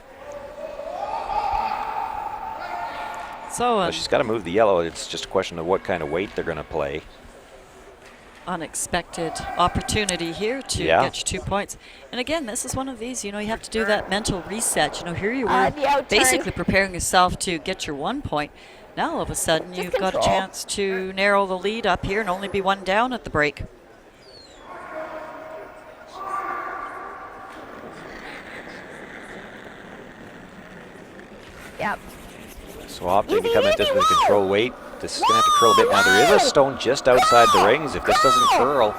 So Well, she's got to move the yellow. It's just a question of what kind of weight they're going to play. unexpected opportunity here to Yeah. get you 2 points. And again, this is one of these, you know, you have to do that mental reset. You know, here you were The out turn. basically preparing yourself to get your 1 point. Now all of a sudden Just you've got a control. chance to narrow the lead up here and only be 1 down at the break. Yep. So opting to come in just with a control weight. This is going to have to curl a bit. Now there is a stone just outside the rings. If this doesn't curl,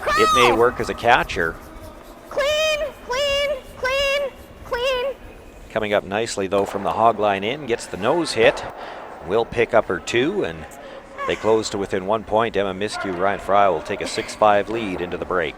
it may work as a catcher. Clean, clean, clean, clean. Coming up nicely though from the hog line in, gets the nose hit. Will pick up her 2, and they close to within 1 point. Emma Miskew, Ryan Fry will take a 6-5 lead into the break.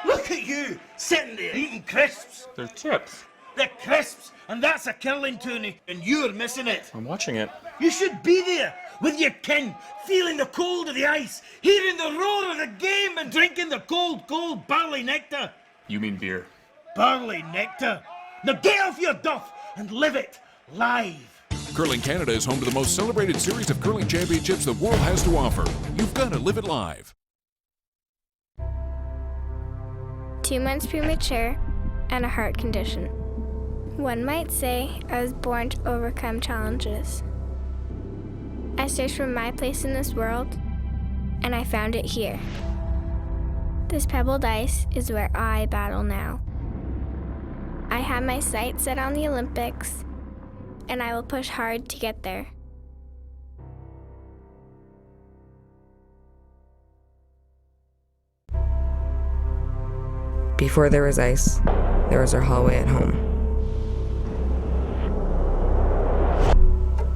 Look at you, sitting there eating crisps. They're chips. They're crisps, and that's a curling toonie, and you're missing it. I'm watching it. You should be there with your king, feeling the cold of the ice, hearing the roar of the game, and drinking the cold, cold barley nectar. You mean beer? Barley nectar. Now get off your duff and live it live. Curling Canada is home to the most celebrated series of curling championships the world has to offer. You've got to live it live. 2 months premature and a heart condition. One might say I was born to overcome challenges. I searched for my place in this world, and I found it here. This pebbled ice is where I battle now. I have my sights set on the Olympics, and I will push hard to get there. Before there was ice, there was our hallway at home.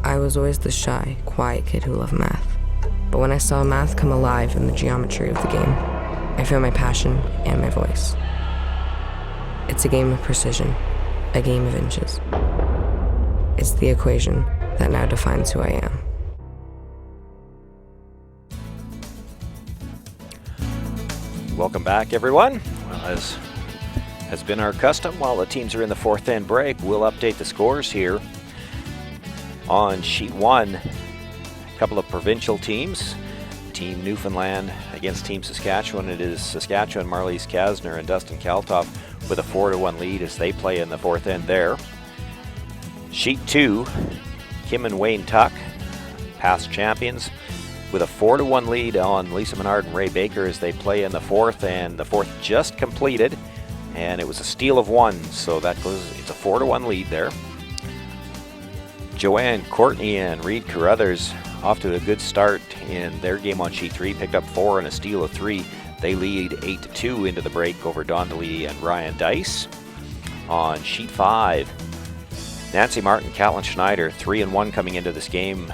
I was always the shy, quiet kid who loved math. But when I saw math come alive in the geometry of the game, I found my passion and my voice. It's a game of precision, a game of inches. It's the equation that now defines who I am. Welcome back, everyone. Well, as has been our custom, while the teams are in the 4th end break, we'll update the scores here. On sheet 1, a couple of provincial teams. Team Newfoundland against Team Saskatchewan. It is Saskatchewan, Marlies Kasner and Dustin Kaltoff with a 4-1 lead as they play in the 4th end there. Sheet 2, Kim and Wayne Tuck, past champions, with a 4-1 lead on Lisa Menard and Ray Baker as they play in the 4th, and the 4th just completed, and it was a steal of 1, so that goes, it's a 4-1 lead there. Joanne Courtney and Reed Carruthers off to a good start in their game on sheet 3, picked up 4 and a steal of 3. They lead 8-2 into the break over Don DeLee and Ryan Dice. On sheet 5, Nancy Martin, Catelyn Schneider, 3-1 coming into this game.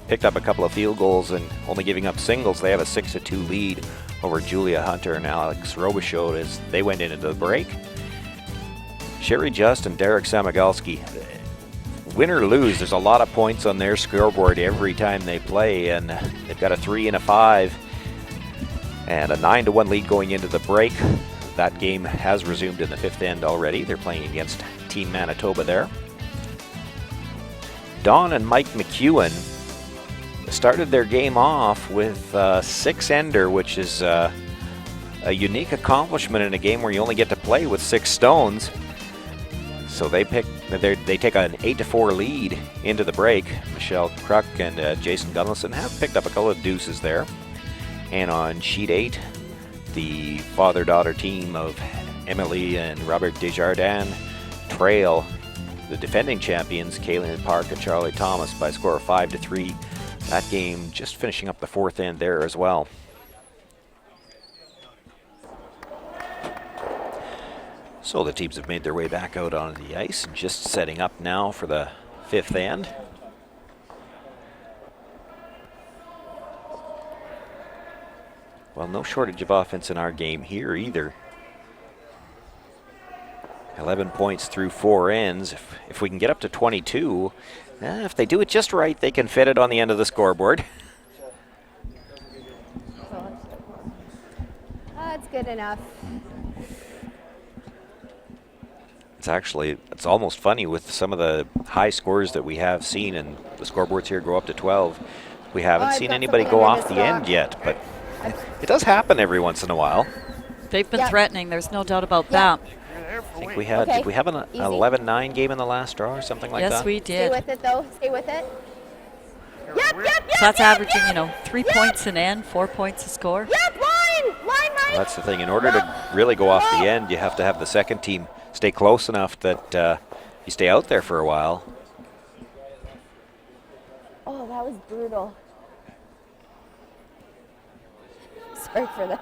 Picked up a couple of field goals and only giving up singles. They have a 6-2 lead over Julia Hunter and Alex Robichaud as they went into the break. Sherry Just and Derek Samagalski, win or lose, there's a lot of points on their scoreboard every time they play, and they've got a 3 and a 5 and a 9-1 lead going into the break. That game has resumed in the 5th end already. They're playing against Team Manitoba there. Don and Mike McEwen started their game off with a 6-ender, which is a unique accomplishment in a game where you only get to play with 6 stones. So they take an 8-4 lead into the break. Michelle Kruk and Jason Gunlison have picked up a couple of deuces there. And on sheet 8, the father-daughter team of Emily and Robert Desjardins trail the defending champions, Kaylin Park and Charlie Thomas, by a score of 5-3. That game just finishing up the 4th end there as well. So the teams have made their way back out onto the ice and just setting up now for the 5th end. Well, no shortage of offense in our game here either. 11 points through 4 ends. If we can get up to 22, if they do it just right, they can fit it on the end of the scoreboard. That's good enough. It's almost funny with some of the high scores that we have seen, and the scoreboards here go up to 12. We haven't seen anybody go off the end yet, but it does happen every once in a while. They've been threatening, there's no doubt about that. I think we had, did we have an 11-9 game in the last draw or something like that? Yes, we did. Stay with it, though. Stay with it. Yep. So that's averaging, 3 points an end, 4 points a score. Yep, line, Well, that's the thing. In order to really go off the end, you have to have the second team stay close enough that you stay out there for a while. Oh, that was brutal. Sorry for the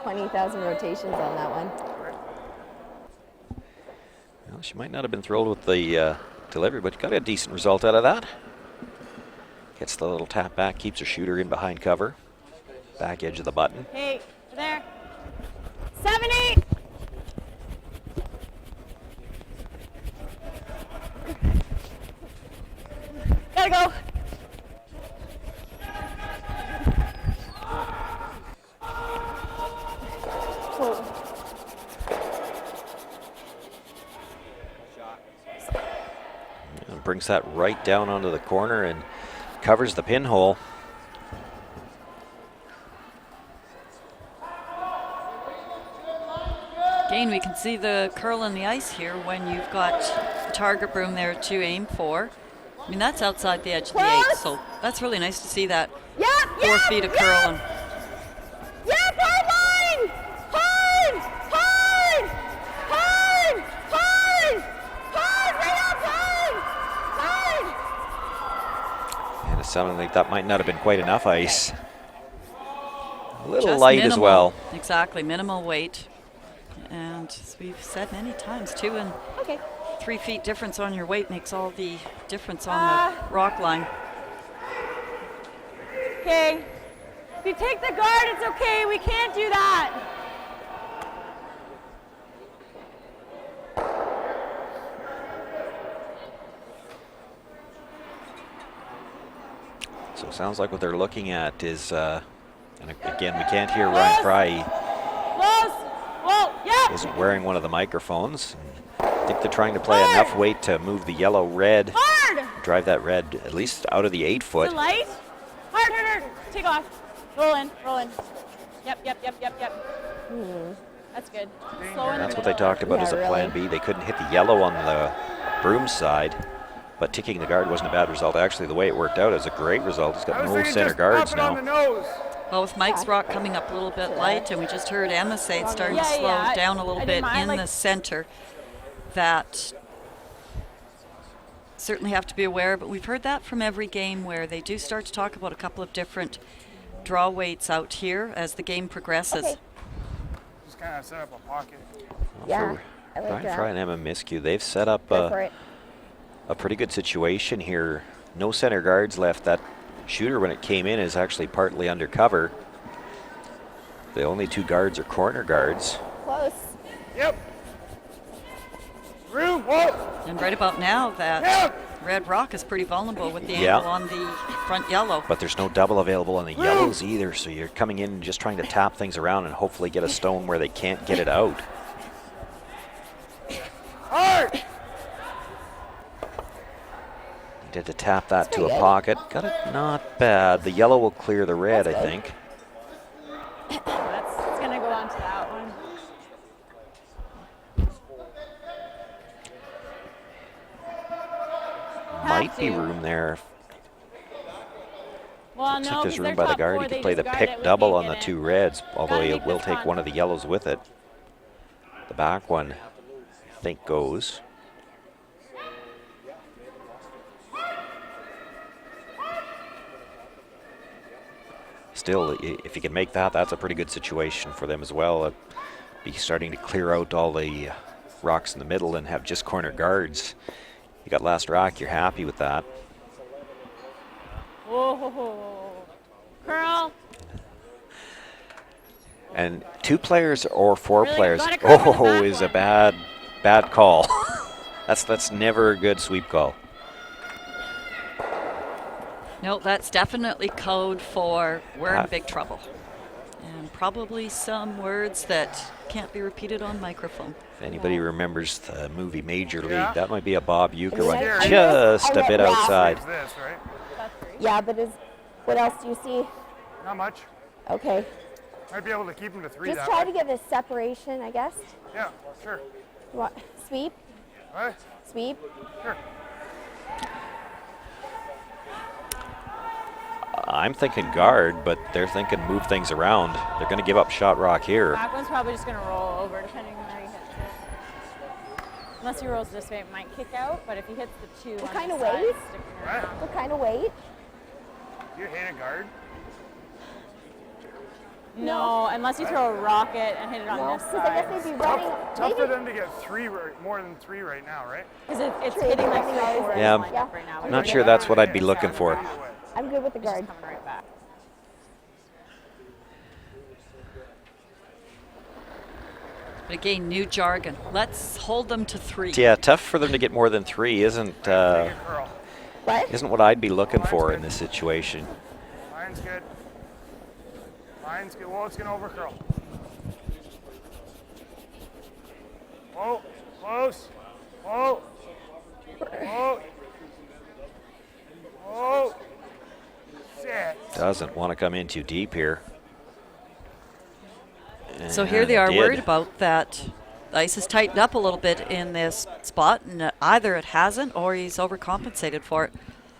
20,000 rotations on that one. Well, she might not have been thrilled with the delivery, but got a decent result out of that. Gets the little tap back, keeps her shooter in behind cover. Back edge of the button. Hey, there. 7-8. Gotta go. And brings that right down onto the corner and covers the pinhole. Again, we can see the curl in the ice here when you've got a target broom there to aim for. I mean, that's outside the edge of the 8, so that's really nice to see that 4 feet of curl. And Yep, hard line! Hard! Hard! Hard! Hard! Hard! Right up! Hard! And it's sounding like that might not have been quite enough ice. A little just light minimal, as well. Exactly, minimal weight. And as we've said many times, 2 and 3 feet difference on your weight makes all the difference on the rock line. Okay. If you take the guard, it's okay. We can't do that. So it sounds like what they're looking at is, and again, we can't hear Ryan Fry. Close. Whoa. Yep. Isn't wearing one of the microphones. I think they're trying to play enough weight to move the yellow red, drive that red at least out of the 8 foot. The light. Hard, hard, hard. Take off. Roll in, roll in. Yep. That's good. Slow in That's the what they middle. talked about as a plan B. They couldn't hit the yellow on the broom side, but ticking the guard wasn't a bad result. Actually, the way it worked out is a great result. He's got no center guards now. Well, with Mike's rock coming up a little bit light, and we just heard Emma say it's starting to slow down a little bit in the center, that certainly have to be aware. But we've heard that from every game where they do start to talk about a couple of different draw weights out here as the game progresses. Just kind of set up a pocket. For I like Ryan that. Fry and Emma Miskew, they've set up Go for it. a pretty good situation here. No center guards left. That shooter, when it came in, is actually partly undercover. The only 2 guards are corner guards. Close. Yep. Room. Whoa. And right about now, that red rock is pretty vulnerable with the angle on the front yellow. But there's no double available on the yellows either, so you're coming in and just trying to tap things around and hopefully get a stone where they can't get it out. Hard. Did to tap that to a pocket. Got it not bad. The yellow will clear the red, I think. It's going to go on to that one. Might be room there. Well, Looks no, like there's 'cause room they're by the top guard. four, He they could play the just guard pick it, we double can't on the get 2 it. reds, although Gotta he make will this take fun. one of the yellows with it. The back one, I think, goes. Still, if you can make that, that's a pretty good situation for them as well. Be starting to clear out all the rocks in the middle and have just corner guards. You got last rock, you're happy with that. Whoa. Curl. And 2 players or 4 Really? players, Gotta curl for the back is a one. bad call. that's never a good sweep call. No, that's definitely code for we're in big trouble. And probably some words that can't be repeated on microphone. If anybody remembers the movie Major League, that might be a Bob Uecker one, I just a read bit Ralph. outside. It's this, right? Yeah, but what else do you see? Not much. Okay. Might be able to keep him to 3 Just that try way. to give a separation, I guess. Yeah, sure. Sweep. What? Sweep. Sure. I'm thinking guard, but they're thinking move things around. They're going to give up shot rock here. Back one's probably just going to roll over depending on where he hits it. Unless he rolls this way, it might kick out, but if he hits the 2 What on kind the of side, weight? sticking around. What kind of weight? You hit a guard? No, unless you throw a rocket and hit it on No, this because I guess side. they'd be running. Tough for maybe- them to get 3, more than 3 right now, right? Because it's True, hitting like running 3 always. Yeah, lined up right now. I'm not sure that's what I'd be looking for. I'm good with the It's just guard. coming right back. But again, new jargon. Let's hold them to 3. Yeah, tough for them to get more than 3 isn't What? isn't what I'd be looking for in this situation. Line's good. Line's good. Whoa, it's going to overcurl. Whoa, close. Whoa. Whoa. Whoa. Shit. Doesn't want to come in too deep here. So here And they are did. worried about that. The ice has tightened up a little bit in this spot, and either it hasn't or he's overcompensated for it.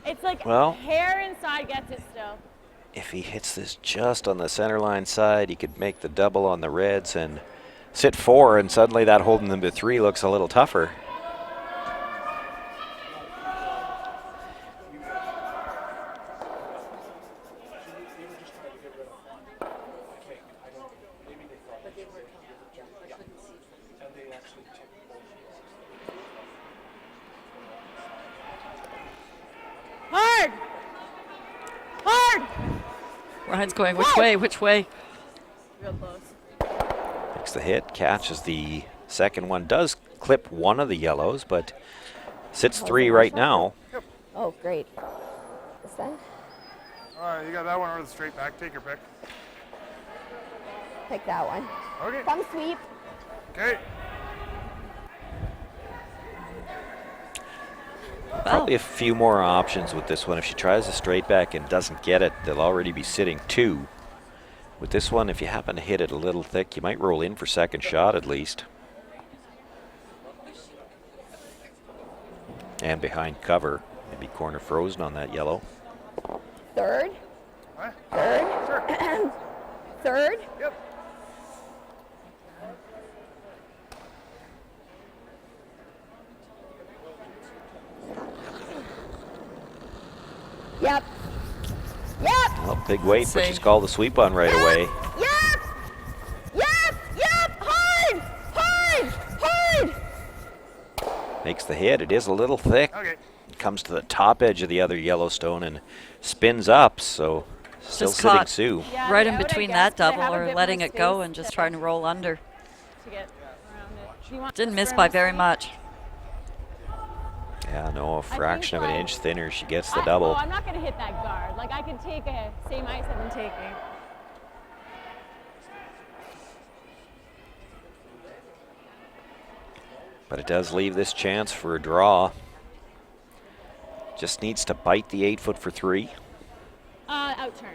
It's like Well- hair inside gets it still. If he hits this just on the center line side, he could make the double on the Reds and sit 4, and suddenly that holding them to 3 looks a little tougher. Hard! Hard! Ryan's going, which way, which way? Real close. Makes the hit, catches the second one, does clip one of the yellows, but sits 3 right now. Oh, great. This thing? All right, you got that one or the straight back. Take your pick. Pick that one. Okay. Thumb sweep. Okay. Probably a few more options with this one. If she tries a straight back and doesn't get it, they'll already be sitting 2. With this one, if you happen to hit it a little thick, you might roll in for second shot at least. And behind cover, maybe corner frozen on that yellow. Third. What? Third. Sure. Third. Yep. Yep. Yep. Well, big weight, but see. she's called the sweep on right away. Yep. Yep. Yep. Hard. Hard. Hard. Makes the hit. It is a little thick. Okay. Comes to the top edge of the other Yellowstone and spins up, so still Just sitting caught. Sue. Yeah, Right I in would, I between guess, that but I double have a or bit letting more it go space and just to- trying to roll under. To get around it. Do you want Didn't this miss for by him to very see? much. Yeah, no, a fraction of an like- inch thinner, she gets the Well, double. I'm not going to hit that guard. Like, I could take a same ice I've been taking. But it does leave this chance for a draw. Just needs to bite the 8-foot for 3. Out turn.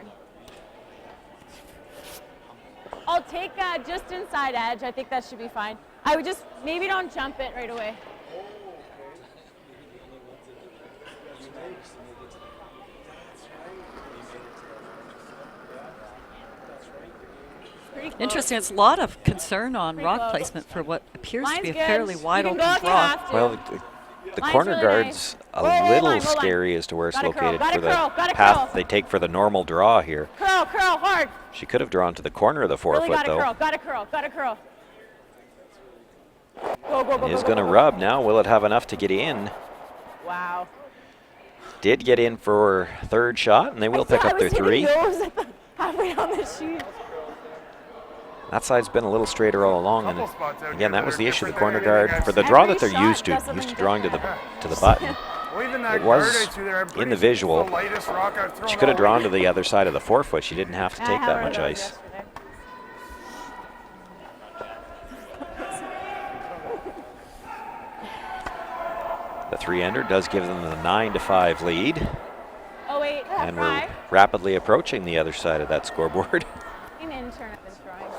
I'll take just inside edge. I think that should be fine. I would just, maybe don't jump it right away. Pretty close. Interesting, it's a lot of concern on Pretty rock close. placement for what appears to Line's be a good. fairly You wide can open go if you rock. have to. Well, the Line's corner really guard's nice. a Roll line, little roll line. scary as to where it's Gotta curl, located gotta for the curl, gotta path curl. they take for the normal draw here. Curl, curl, hard. She could have drawn to the corner of the 4-foot, Really gotta though. curl, gotta curl, gotta curl. Go, go, go, Is go, going to go, go. rub now. Will it have enough to get in? Wow. Did get in for third shot, and they will pick up their 3. Halfway down the sheet. That side's been a little straighter all along, and Couple spots out again, here that was that the are issue. The different corner than anything guard, I've for the seen. draw Every that they're shot used does something drawing to the different. button. Well, even that It was guard I threw there, I'm in pretty the sure it's visual. the lightest rock I've thrown She could have all drawn week. to the other side of the 4-foot. She didn't have to I take had that one of much those ice. yesterday. The 3-ender does give them the 9-5 lead, Oh wait, and we're five. rapidly approaching the other side of that scoreboard. An intern I've been throwing.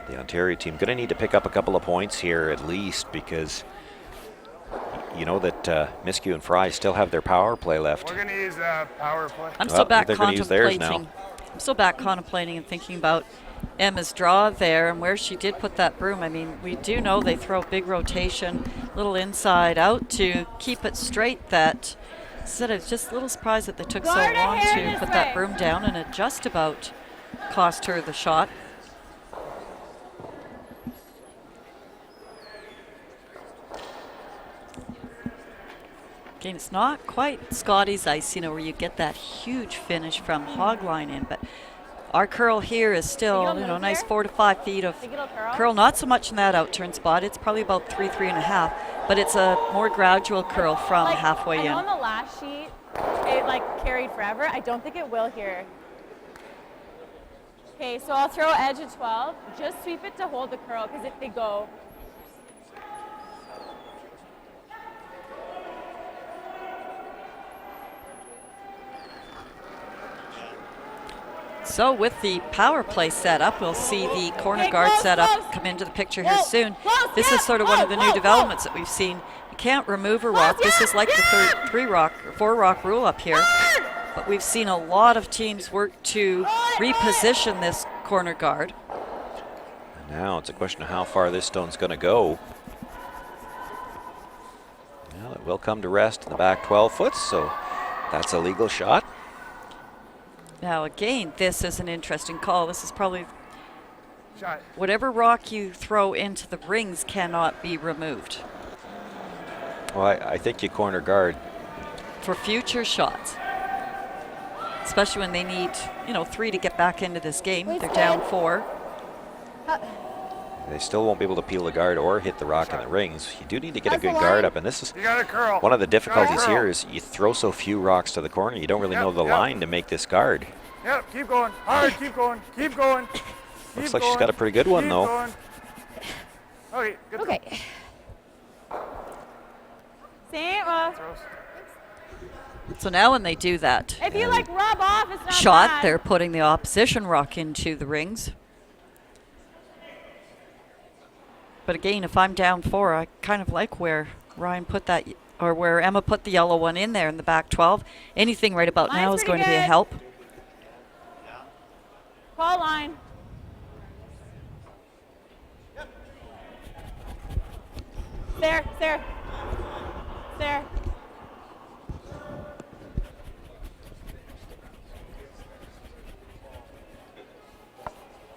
The Ontario team going to need to pick up a couple of points here at least, because you know that Miskew and Fry still have their power play left. We're going to use power play. I'm still back they're gonna use theirs now. contemplating. I'm still back contemplating and thinking about Emma's draw there and where she did put that broom. I mean, we do know they throw big rotation, little inside out to keep it straight. That said, I was just a little surprised that they took so long to put that broom down, and it just about cost her the shot. Again, it's not quite Scotty's ice, you know, where you get that huge finish from hog line in, but our curl here is still, you know, nice 4 to 5 feet of curl. Not so much in that outturn spot. It's probably about 3.5, but it's a more gradual curl from halfway in. On the last sheet, it like carried forever. I don't think it will here. Okay, so I'll throw edge at 12. Just sweep it to hold the curl, because if they go. So with the power play set up, we'll see the corner guard set up come into the picture here soon. This is sort of one of the new developments that we've seen. You can't remove a rock. This is like the 4 rock rule up here. But we've seen a lot of teams work to reposition this corner guard. And now it's a question of how far this stone's going to go. Well, it will come to rest in the back 12 foot, so that's a legal shot. Now again, this is an interesting call. This is probably Shot. whatever rock you throw into the rings cannot be removed Well, I think you corner guard. for future shots, especially when they need, you know, 3 to get back into this game. They're down 4. They still won't be able to peel the guard or hit the rock in the rings. You do need to get a That's good the guard line. up, and this is You got a curl. one of the difficulties curl. here is you throw so few rocks to the corner, you don't really know the line to make this guard. Yep, keep going. Hard, keep going. Keep going. Looks like she's got a pretty good one, though. Going. Okay, good. Okay. Same. Throws. So now when they do that If you like rub off, it's not shot, bad. they're putting the opposition rock into the rings. But again, if I'm down 4, I kind of like where Ryan put that, or where Emma put the yellow one in there in the back 12. Anything right about now Line's is going pretty to be a good. help. Call line. There.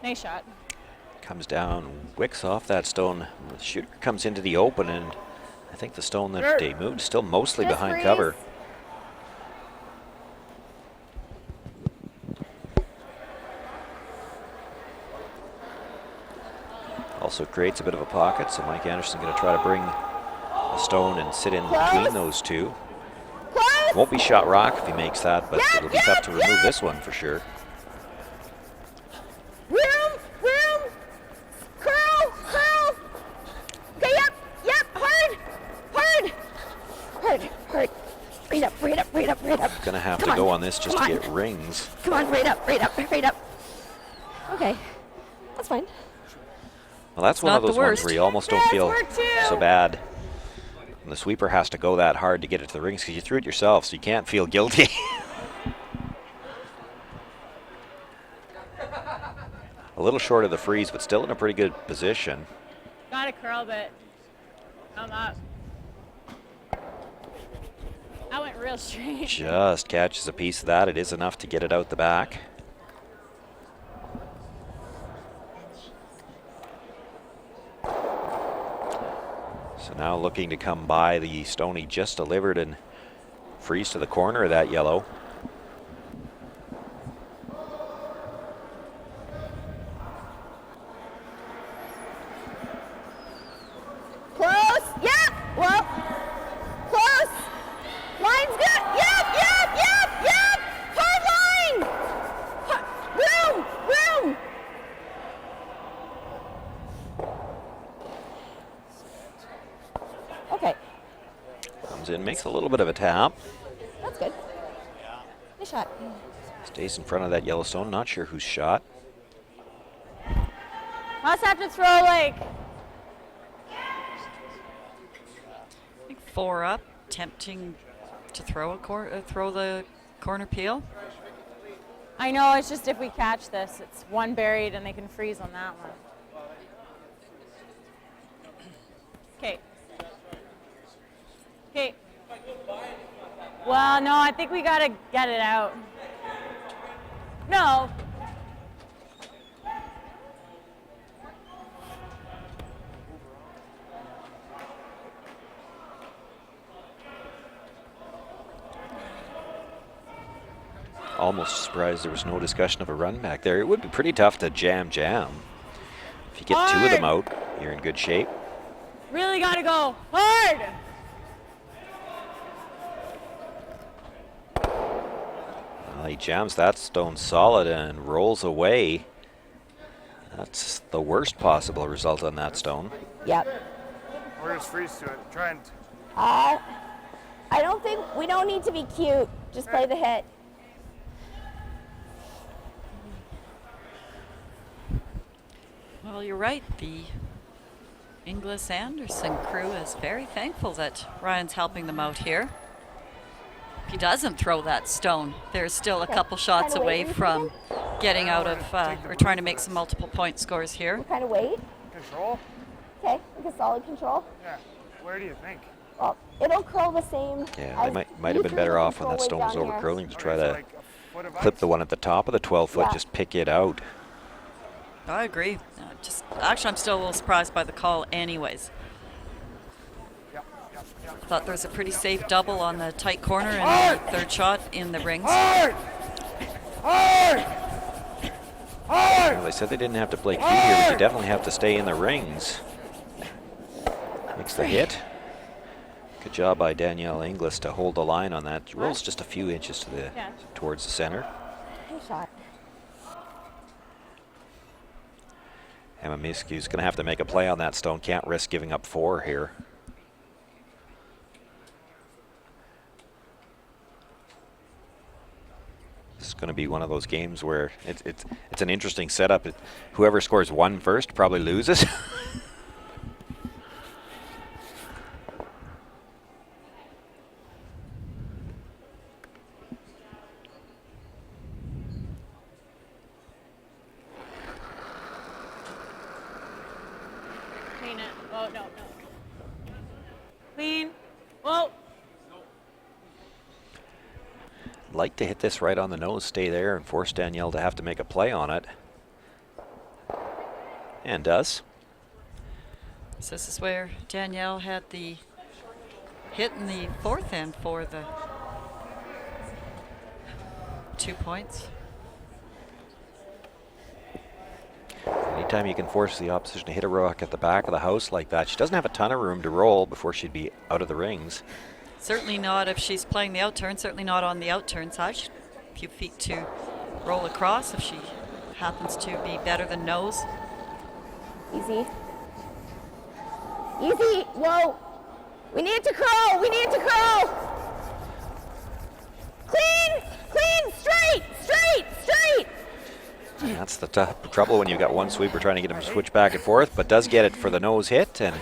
Nice shot. Comes down, wicks off that stone. The shooter comes into the open, and I think the stone that they moved is still mostly Just behind freeze. cover. Also creates a bit of a pocket, so Mike Anderson going to try to bring a stone and sit in between those two. Close. Won't be shot rock if he makes that, but Yep, it'll be tough yep, to remove yep. this one for sure. Room. Curl. Okay, yep. Hard. Right up. Gonna have Come to on, go on this just to come on. get rings. Come on, right up. Okay, that's fine. Well, that's one not of the those ones worst. where you almost don't That's feel work too. so bad. And the sweeper has to go that hard to get it to the rings because you threw it yourself, so you can't feel guilty. A little short of the freeze, but still in a pretty good position. Got a curl, but come up. I went real straight. Just catches a piece of that. It is enough to get it out the back. So now looking to come by the stone he just delivered and freeze to the corner of that yellow. Close. Yep. Well. Close. Line's good. Yep. Hard line. Room. Okay, Comes in, makes a little bit of a tap. that's good. Nice shot. Stays in front of that yellow stone. Not sure whose shot. Must have to throw like 4 up, tempting to throw throw the corner peel. I know, it's just if we catch this, it's one buried and they can freeze on that one. Okay. Okay. Well, no, I think we gotta get it out. No. Almost surprised there was no discussion of a run back there. It would be pretty tough to jam. If you get two of them out, you're in good shape. Really gotta go hard. Well, he jams that stone solid and rolls away. That's the worst possible result on that stone. Yep. Or just freeze to it. Try and. I don't think, we don't need to be cute. Just play the hit. Well, you're right. The Inglis Anderson crew is very thankful that Ryan's helping them out here. If he doesn't throw that stone, there's still a couple shots away from getting out of, or trying to make some multiple point scores here. What kind of weight? Control? Okay, like a solid control. Yeah. Where do you think? Well, it'll curl the same. Yeah, they might have been better off when that stone was over curling to try to clip the one at the top of the 12 foot, just pick it out. I agree. Actually, I'm still a little surprised by the call anyways. Thought there was a pretty safe double on the tight corner and the third shot in the rings. Well, they said they didn't have to play cute here, but they definitely have to stay in the rings. Makes the hit. Good job by Danielle Inglis to hold the line on that. Rolls just a few inches to the towards the center. Good shot. Emma Miskew's going to have to make a play on that stone. Can't risk giving up 4 here. This is going to be one of those games where it's an interesting setup. Whoever scores 1 first probably loses. Clean it. Oh, no. Clean. Whoa. Like to hit this right on the nose, stay there, and force Danielle to have to make a play on it. And does. So this is where Danielle had the hit in the fourth end for the 2 points. Anytime you can force the opposition to hit a rock at the back of the house like that, she doesn't have a ton of room to roll before she'd be out of the rings. Certainly not if she's playing the outturn, certainly not on the outturn side. A few feet to roll across if she happens to be better than nose. Easy. Easy. Whoa. We need it to curl. We need it to curl. Clean. Clean. Straight. Straight. Straight. And that's the trouble when you've got one sweeper trying to get him to switch back and forth, but does get it for the nose hit, and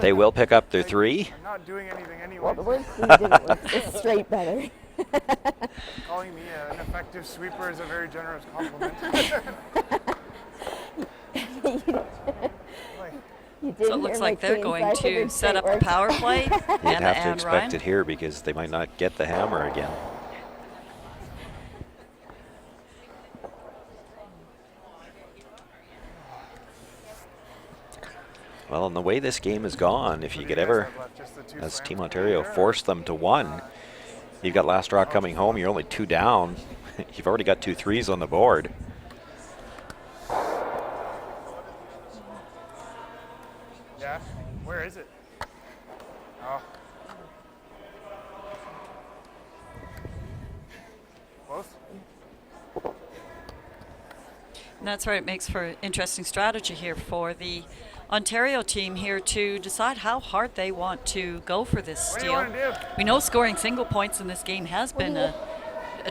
they will pick up their 3. I'm not doing anything anyway. Well, the word clean didn't work. It's straight better. Calling me an effective sweeper is a very generous compliment. So it looks like they're going to set up a power play. You'd have to expect it here because they might not get the hammer again. Well, and the way this game has gone, if you could ever, as Team Ontario, force them to 1, you've got last rock coming home, you're only 2 down. You've already got 2 threes on the board. Yeah? Where is it? Oh. Close? And that's right, it makes for interesting strategy here for the Ontario team here to decide how hard they want to go for this steal. We know scoring single points in this game has been a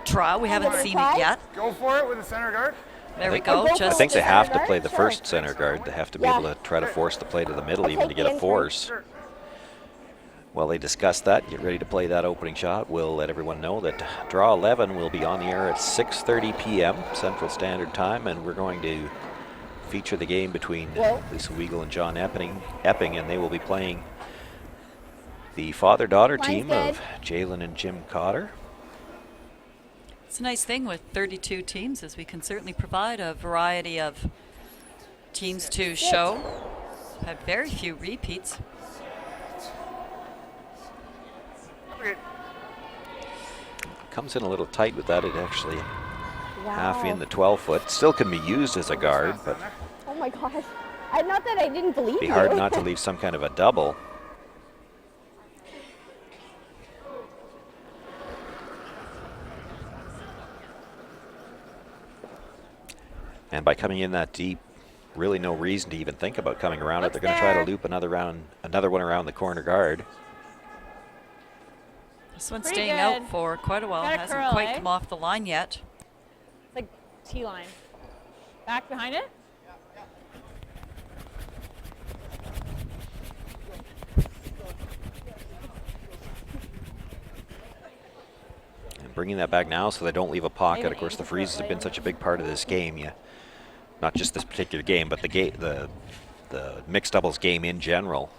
trial. We haven't seen it yet. Go for it with the center guard. There we go. I think they have to play the first center guard. They have to be able to try to force the play to the middle even to get a force. While they discuss that, get ready to play that opening shot, we'll let everyone know that Draw 11 will be on the air at 6:30 p.m. Central Standard Time, and we're going to feature the game between Lisa Weigel and John Epping, and they will be playing the father-daughter team of Jalen and Jim Cotter. It's a nice thing with 32 teams, as we can certainly provide a variety of teams to show. Had very few repeats. Comes in a little tight with that. It actually half in the 12-foot. Still can be used as a guard, but Oh my gosh. Not that I didn't believe be you. hard not to leave some kind of a double. And by coming in that deep, really no reason to even think about coming around it. They're going to try to loop another one around the corner guard. This one's staying out for quite a while. Hasn't quite come off the line yet. It's like T-line. Back behind it? And bringing that back now so they don't leave a pocket. Of course, the freezes have been such a big part of this game. Not just this particular game, but the mixed doubles game in general.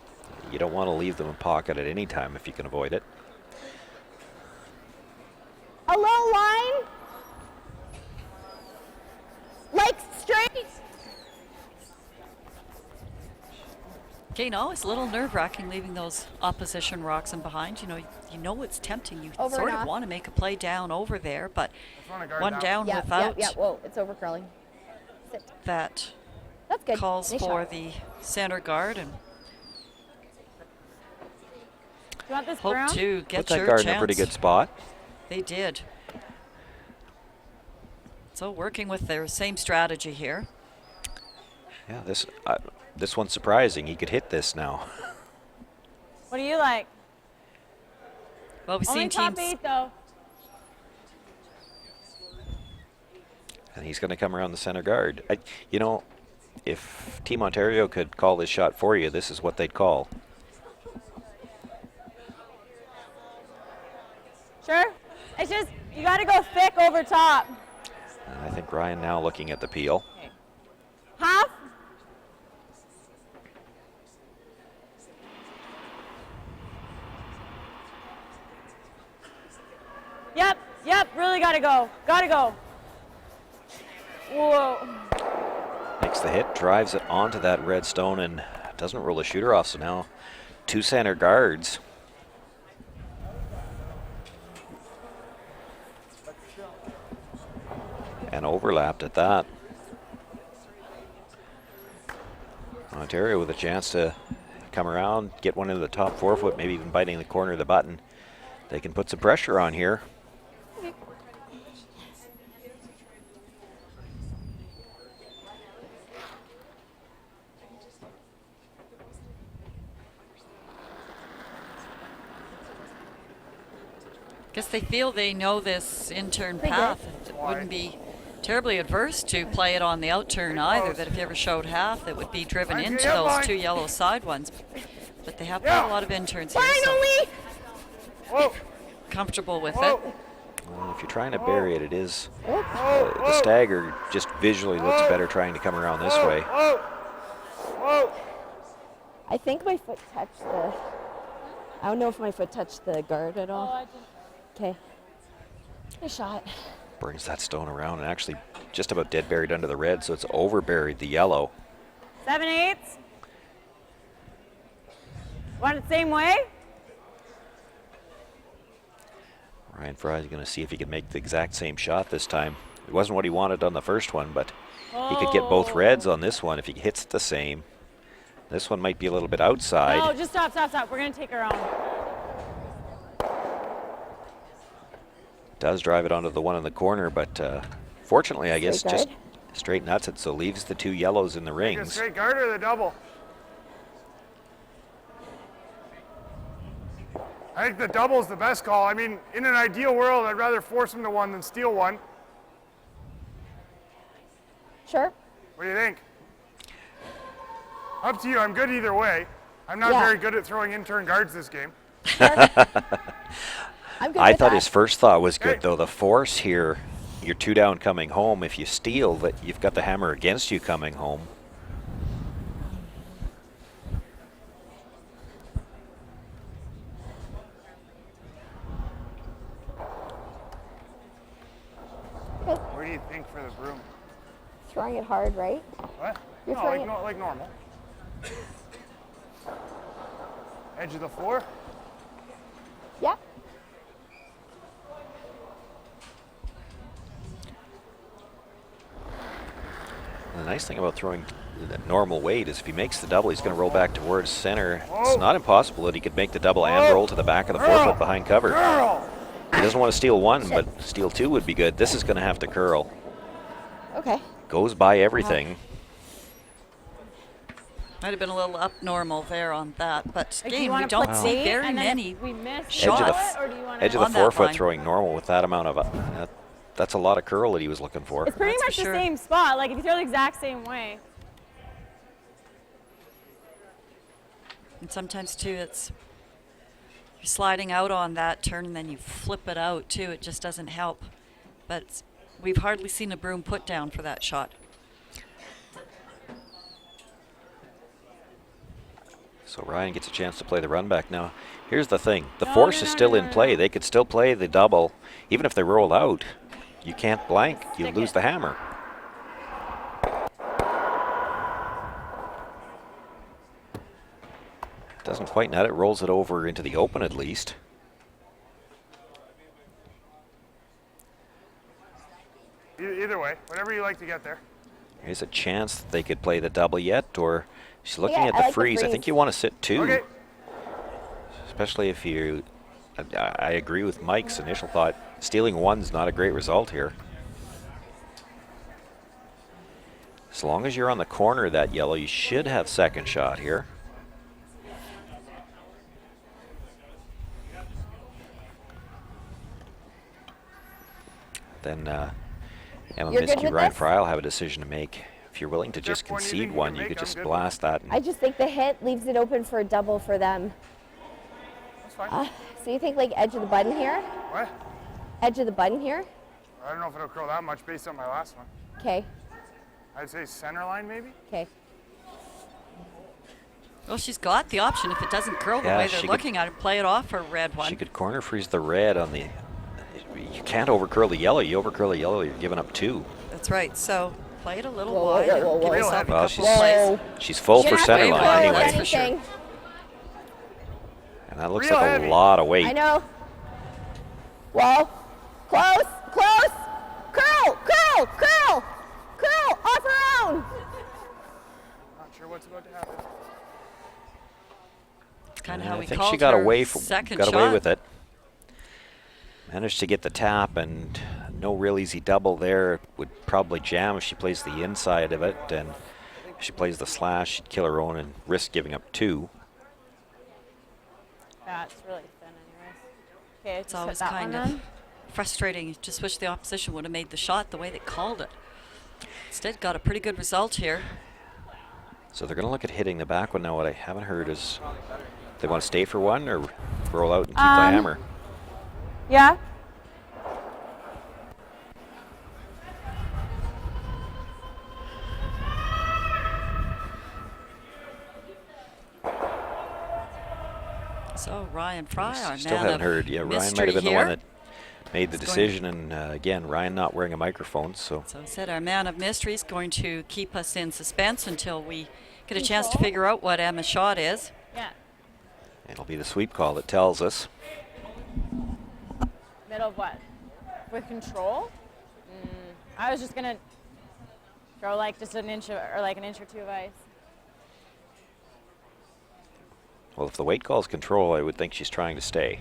You don't want to leave them a pocket at any time if you can avoid it. A low line. Like straight. Okay, no, it's a little nerve-wracking leaving those opposition rocks in behind. You know it's tempting. You Over sort and of off. want to make a play down over there, but one down without Whoa, it's over curling. Sit. that That's good. calls Nice for shot. the center guard and You want this hope brown? to get Put that your guard chance. in a pretty good spot. They did. So working with their same strategy here. Yeah, this one's surprising. He could hit this now. What do you like? Well, we've Only seen top teams. 8 though. And he's going to come around the center guard. If Team Ontario could call this shot for you, this is what they'd call. Sure? It's just, you got to go thick over top. And I think Ryan now looking at the peel. Half? Yep, really got to go. Got to go. Whoa. Makes the hit, drives it onto that red stone, and doesn't roll the shooter off. So now 2 center guards. And overlapped at that. Ontario with a chance to come around, get one into the top 4-foot, maybe even biting the corner of the button. They can put some pressure on here. Guess they feel they know this in-turn path. It wouldn't be terribly adverse to play it on the out-turn either, that if you ever showed half, it would be driven into those 2 yellow side ones. But they have quite a lot of in-turns here, so comfortable with it. Well, if you're trying to bury it, it is the stagger just visually looks better trying to come around this way. I think my foot touched the. I don't know if my foot touched the guard at all. Okay. Nice shot. Brings that stone around and actually just about dead buried under the red, so it's over buried the yellow. 7/8. Want it the same way? Ryan Fry's going to see if he can make the exact same shot this time. It wasn't what he wanted on the first one, but he could get both reds on this one if he hits the same. This one might be a little bit outside. No, just stop. We're going to take our own. Does drive it onto the one in the corner, but fortunately, I guess, Straight just guard? straight nuts it, so leaves the 2 yellows in the The rings. straight guard or the double? I think the double's the best call. I mean, in an ideal world, I'd rather force him to one than steal one. Sure. What do you think? Up to you. I'm good either way. I'm not Yeah. very good at throwing in-turn guards this game. I'm good I with thought that. his first thought was good, though. The force here, you're 2 down coming home. If you steal, that you've got the hammer against you coming home. What do you think for the broom? Throwing it hard, right? What? You're No, throwing like normal. Edge of the floor? Yeah. The nice thing about throwing the normal weight is if he makes the double, he's going to roll back towards center. It's not impossible that he could make the double and roll to the back of the forefoot behind cover. He doesn't want to steal 1, but steal 2 would be good. This is going to have to curl. Okay. Goes by everything. Might have been a little up normal there on that, but Like, do you game, we wanna don't play see bait very and then many if we miss, shots. or do you wanna Edge of the on that forefoot line. throwing normal with that amount of that's a lot of curl that he was looking for. It's pretty That's for much the sure. same spot. Like if you throw the exact same way. And sometimes too, it's you're sliding out on that turn and then you flip it out too. It just doesn't help. But we've hardly seen a broom put down for that shot. So Ryan gets a chance to play the run back now. Here's the thing. The force is still in play. They could still play the double. Even if they roll out, you can't blank. You lose the hammer. Doesn't quite net it. Rolls it over into the open at least. Either way, whatever you like to get there. Here's a chance that they could play the double yet, or she's looking Yeah, at I the like the freeze. I freeze. think you want to sit 2. Okay. Especially if you, I agree with Mike's initial thought. Stealing 1's not a great result here. As long as you're on the corner of that yellow, you should have second shot here. Then Emma You're good Miskew, with Ryan this? Fry will have a decision to make. If you're willing to just Whichever one you concede think you 1, can you make, could I'm just good blast that. I just think the hit leaves it open for a double for them. That's fine. So you think like edge of the button here? What? Edge of the button here? I don't know if it'll curl that much based on my last one. Okay. I'd say center line maybe? Okay. Well, she's got the option. If it doesn't curl the Yeah, way she they're could- looking at it, play it off for red one. She could corner freeze the red on the. You can't overcurl the yellow. You overcurl the yellow, you're giving up 2. That's right. So play it a little Whoa, whoa, wider. whoa, whoa, Give whoa. yourself a Well, couple she's- plays. She's full for You're not center very line close, anyway. That's for sure. anything. And that looks Real like heavy. a lot of weight. I know. Whoa. Close. Close. Curl. Curl. Curl. Curl. Off her own. Not sure what's about to happen. It's kind of And how I we think called she got her away second got shot. away with it. Managed to get the tap, and no real easy double there. Would probably jam if she plays the inside of it, and if she plays the slash, she'd kill her own and risk giving up 2. That's really thin anyways. Okay, It's always kind of frustrating. You just wish the opposition would have made the shot the way they called it. Instead, got a pretty good result here. So they're going to look at hitting the back one now. What I haven't heard is they want to stay for 1 or roll out and keep the hammer. Yeah. So Ryan Fry, our Still man haven't of heard. Yeah, Ryan might mystery have been the here. one that made the He's going- decision. And again, Ryan not wearing a microphone, so So I said our man of mystery is going to keep us in suspense until we get a chance to figure out what Emma's shot is. Yeah. it'll be the sweep call that tells us. Middle of what? With control? I was just gonna throw like just an inch or like an inch or 2 of ice. Well, if the weight calls control, I would think she's trying to stay.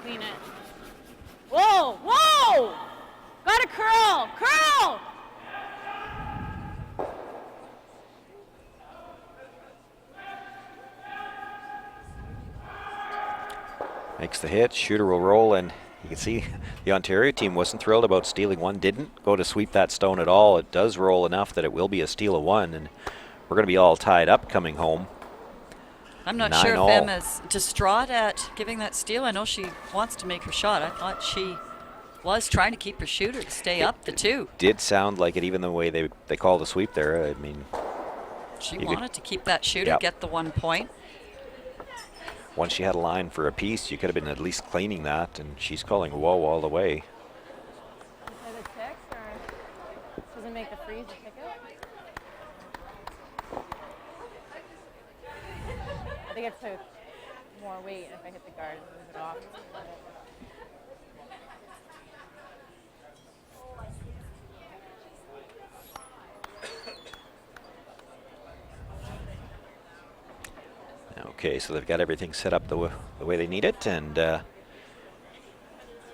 Clean it. Whoa! Whoa! Gotta curl! Curl! Makes the hit, shooter will roll, and You can see the Ontario team wasn't thrilled about stealing one, didn't go to sweep that stone at all. It does roll enough that it will be a steal of one, and we're going to be all tied up coming home. I'm not sure if 9-all. Emma's distraught at giving that steal. I know she wants to make her shot. I thought she was trying to keep her shooter to stay up the 2. Did sound like it, even the way they called the sweep there. I mean, She wanted to keep that shooter, Yep. get the 1 point. once she had a line for a piece, you could have been at least cleaning that, and she's calling whoa all the way. Is it a tick or doesn't make the freeze a ticket? I think it took more weight if I hit the guard and move it off. Okay, so they've got everything set up the way they need it, and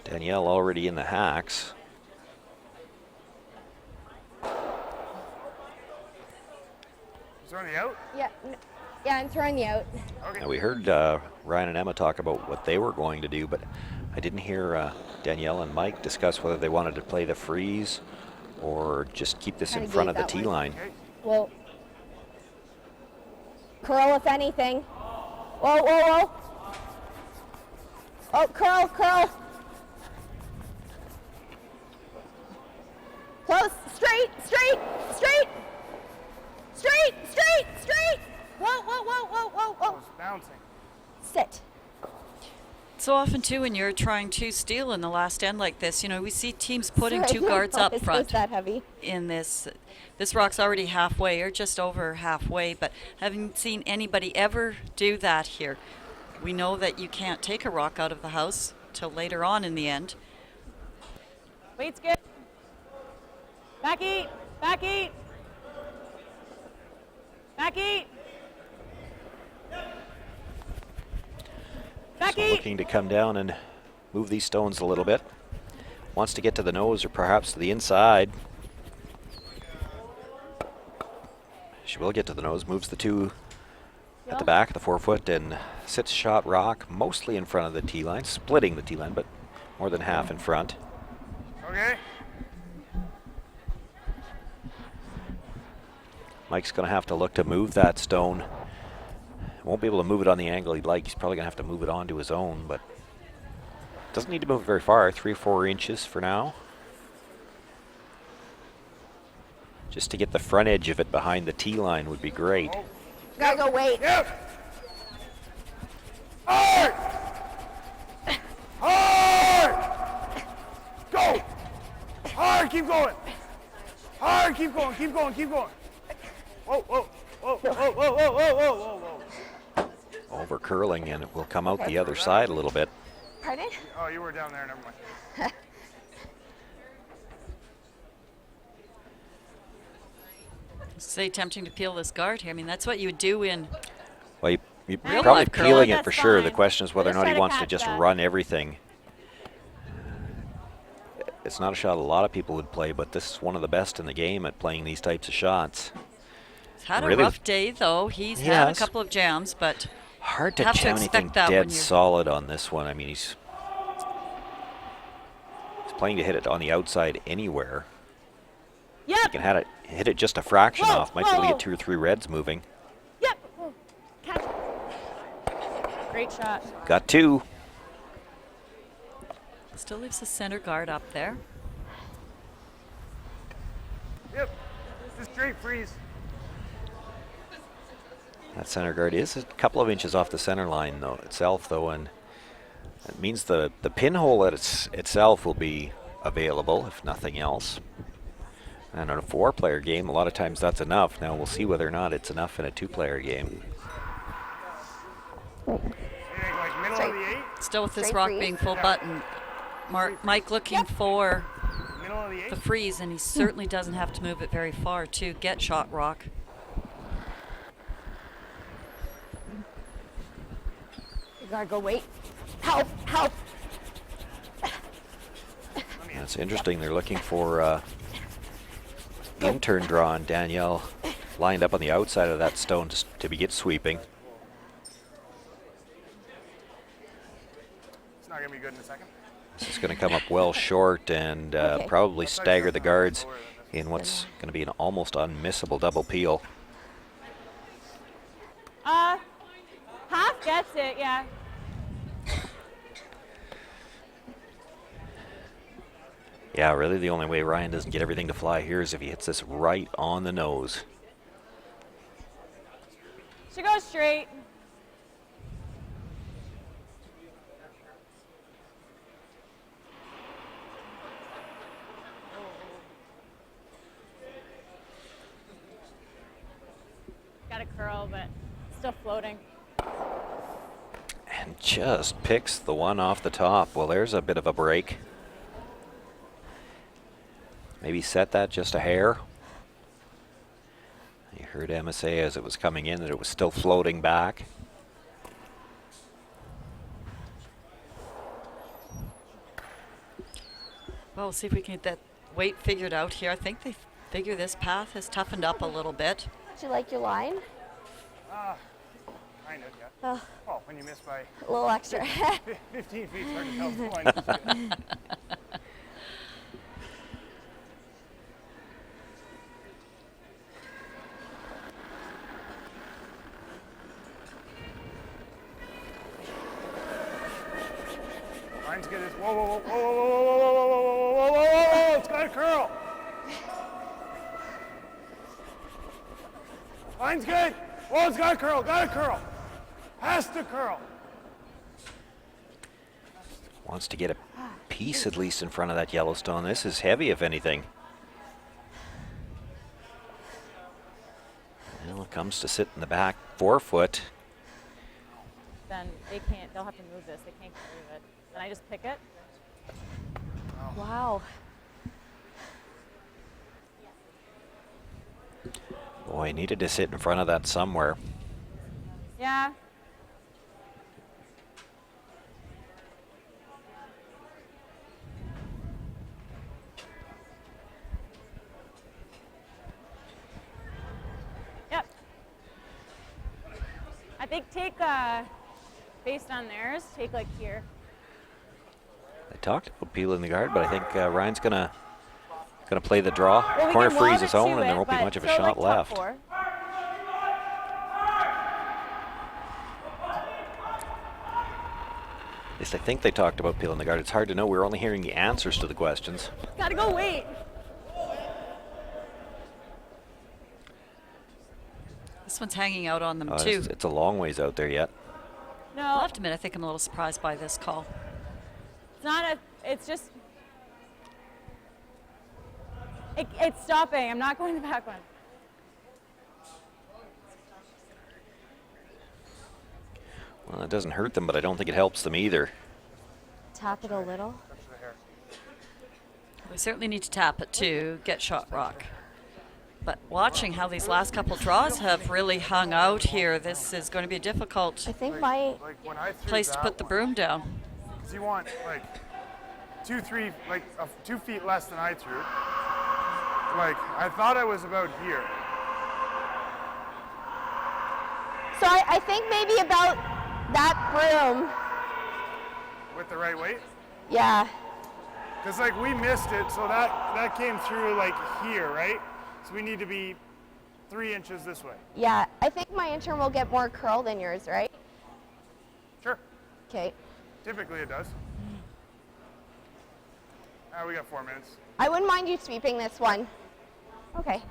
Danielle already in the hacks. Throwing the out? Yeah, yeah, I'm throwing you out. Okay. Now we heard Ryan and Emma talk about what they were going to do, but I didn't hear Danielle and Mike discuss whether they wanted to play the freeze or just keep this in Kinda front gave of the that tee one. line. Well, curl if anything. Whoa, whoa, whoa. Oh, curl, curl. Close, straight, straight, straight. Straight, straight, straight. Whoa, whoa, whoa, whoa, whoa, whoa. It's bouncing. Sit. So often, too, when you're trying to steal in the last end like this, you know, we see teams putting Sorry, 2 guards up it was front that heavy. in this. This rock's already halfway or just over halfway, but haven't seen anybody ever do that here. We know that you can't take a rock out of the house till later on in the end. Weight's good. Back eight. Back eight. Back eight. Back So eight. looking to come down and move these stones a little bit. Wants to get to the nose or perhaps to the inside. She will get to the nose, moves the 2 at the back of the 4-foot and sits shot rock mostly in front of the tee line, splitting the tee line, but more than half in front. Okay. Mike's going to have to look to move that stone. Won't be able to move it on the angle he'd like. He's probably going to have to move it onto his own, but doesn't need to move it very far, 3 or 4 inches for now. Just to get the front edge of it behind the tee line would be great. Gotta go wait. Yep. Hard. Hard. Go. Hard. Keep going. Hard. Keep going. Keep going. Keep going. Whoa, whoa, whoa, whoa, whoa, whoa, whoa, whoa, whoa, whoa. Over curling, and it will come out the other side a little bit. Pardon? Oh, you were down there. Never mind. Say tempting to peel this guard here. I mean, that's what you would do in Well, you're Real probably life curling, peeling it that's for sure. The fine. question is whether or Just not he try to wants to catch just that. run everything. It's not a shot a lot of people would play, but this is one of the best in the game at playing these types of shots. He's had Really? a rough day, though. He's He had a has. couple of jams, but Hard to Have to jam expect anything that when dead you're- solid on this one. I mean, he's playing to hit it on the outside anywhere. Yep. He can hit it just a fraction Whoa, off. Might be able to whoa. get 2 or 3 reds moving. Yep. Oh, catch it. Great shot. Got 2. still leaves the center guard up there. Yep. Just straight freeze. That center guard is a couple of inches off the center line though itself, and it means the pinhole at itself will be available if nothing else. And on a 4-player game, a lot of times that's enough. Now we'll see whether or not it's enough in a 2-player game. You think like middle of the 8? Still with this Straight rock freeze? being full button. Mike looking for Middle of the 8? the freeze, and he certainly doesn't have to move it very far to get shot rock. You gotta go wait. Help, help. That's interesting. They're looking for in-turn draw on Danielle, lined up on the outside of that stone to begin sweeping. It's not gonna be good in a second. This is going to come up well short and probably stagger the guards in what's going to be an almost unmissable double peel. Half gets it, yeah. Yeah, really the only way Ryan doesn't get everything to fly here is if he hits this right on the nose. Should go straight. Got a curl, but still floating. And just picks the one off the top. Well, there's a bit of a break. Maybe set that just a hair. You heard Emma say as it was coming in that it was still floating back. Well, we'll see if we can get that weight figured out here. I think they figure this path has toughened up a little bit. Do you like your line? Kind of, yeah. Oh, when you miss by A little extra. 15 feet, it's hard to tell the line. Line's good as whoa, whoa, whoa, whoa, whoa, whoa, whoa, whoa, whoa, whoa, whoa, whoa, whoa, it's got a curl. Line's good. Whoa, it's got a curl, got a curl. Has to curl. Wants to get a piece at least in front of that Yellowstone. This is heavy, if anything. Well, it comes to sit in the back forefoot. Then they'll have to move this. They can't move it. Then I just pick it. Wow. Boy, needed to sit in front of that somewhere. Yeah. Yep. I think take, based on theirs, take like here. I talked about peeling the guard, but I think Ryan's gonna play the draw. Well, we Corner can freeze weld his it own, to and there it, won't be but much of a throw, shot like, top left. four. At least I think they talked about peeling the guard. It's hard to know. We're only hearing the answers to the questions. Gotta go wait. This one's hanging out on them Oh, too. it's a long ways out there yet. No, I'll have to admit, I think I'm a little surprised by this call. it's not it's just, it's stopping. I'm not going the back one. Well, it doesn't hurt them, but I don't think it helps them either. Tap it a little. We certainly need to tap it to get shot rock. But watching how these last couple draws have really hung out here, this is going to be a difficult I think my Like when I threw place to that put the one, broom down. 'cause you want like 2 feet less than I threw. Like I thought I was about here. so I think maybe about that broom. With the right weight? Yeah. Because like we missed it, so that came through like here, right? So we need to be 3 inches this way. Yeah. I think my intern will get more curl than yours, right? Sure. Okay. Typically it does. We got 4 minutes. I wouldn't mind you sweeping this one. Okay.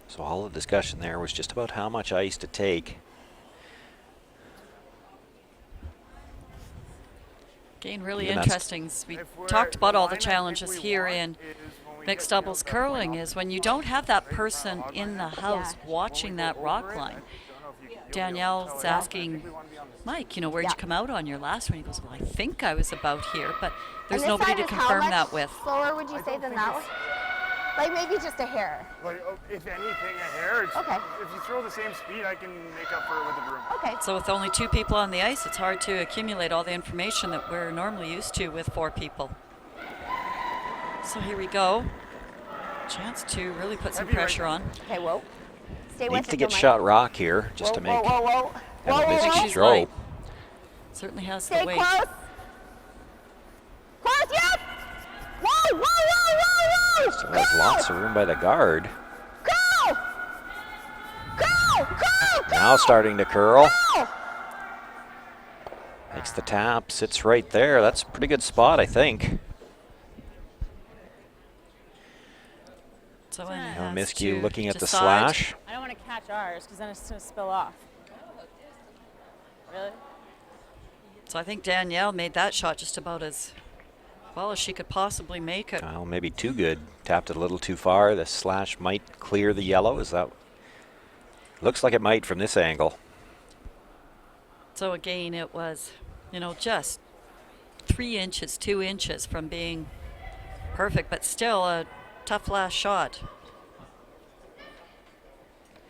So all the discussion there was just about how much ice to take. Again, really Even that's- interesting. We talked about all the challenges here in mixed doubles curling is when you don't have that person in the house watching that rock line. Danielle's asking Mike, where'd you come out on your last one? He goes, well, I think I was about here, but there's And this nobody side to is how confirm much that with. Slower would you say than that one? Like maybe just a hair. Like if anything, a hair. It's, Okay. If you throw the same speed, I can make up for it with the broom. Okay. So with only 2 people on the ice, it's hard to accumulate all the information that we're normally used to with 4 people. So here we go. Chance to really put some Heavy right pressure now. on. Okay, whoa. Stay Needs with to it, get though, Mike. shot rock here just to make Whoa. Emma Whoa, Miskew She's throw. light. Certainly has Stay the weight. close. Close, yep. Whoa. Still has lots of room by the guard. Go. Now starting to curl. Go. Makes the tap, sits right there. That's a pretty good spot, I think. So Emma Now has Miskew to looking at the decide. slash. I don't want to catch ours because then it's going to spill off. Really? So I think Danielle made that shot just about as well as she could possibly make it. Well, maybe too good. Tapped it a little too far. The slash might clear the yellow. Is that? Looks like it might from this angle. So again, it was, just 3 inches, 2 inches from being perfect, but still a tough last shot.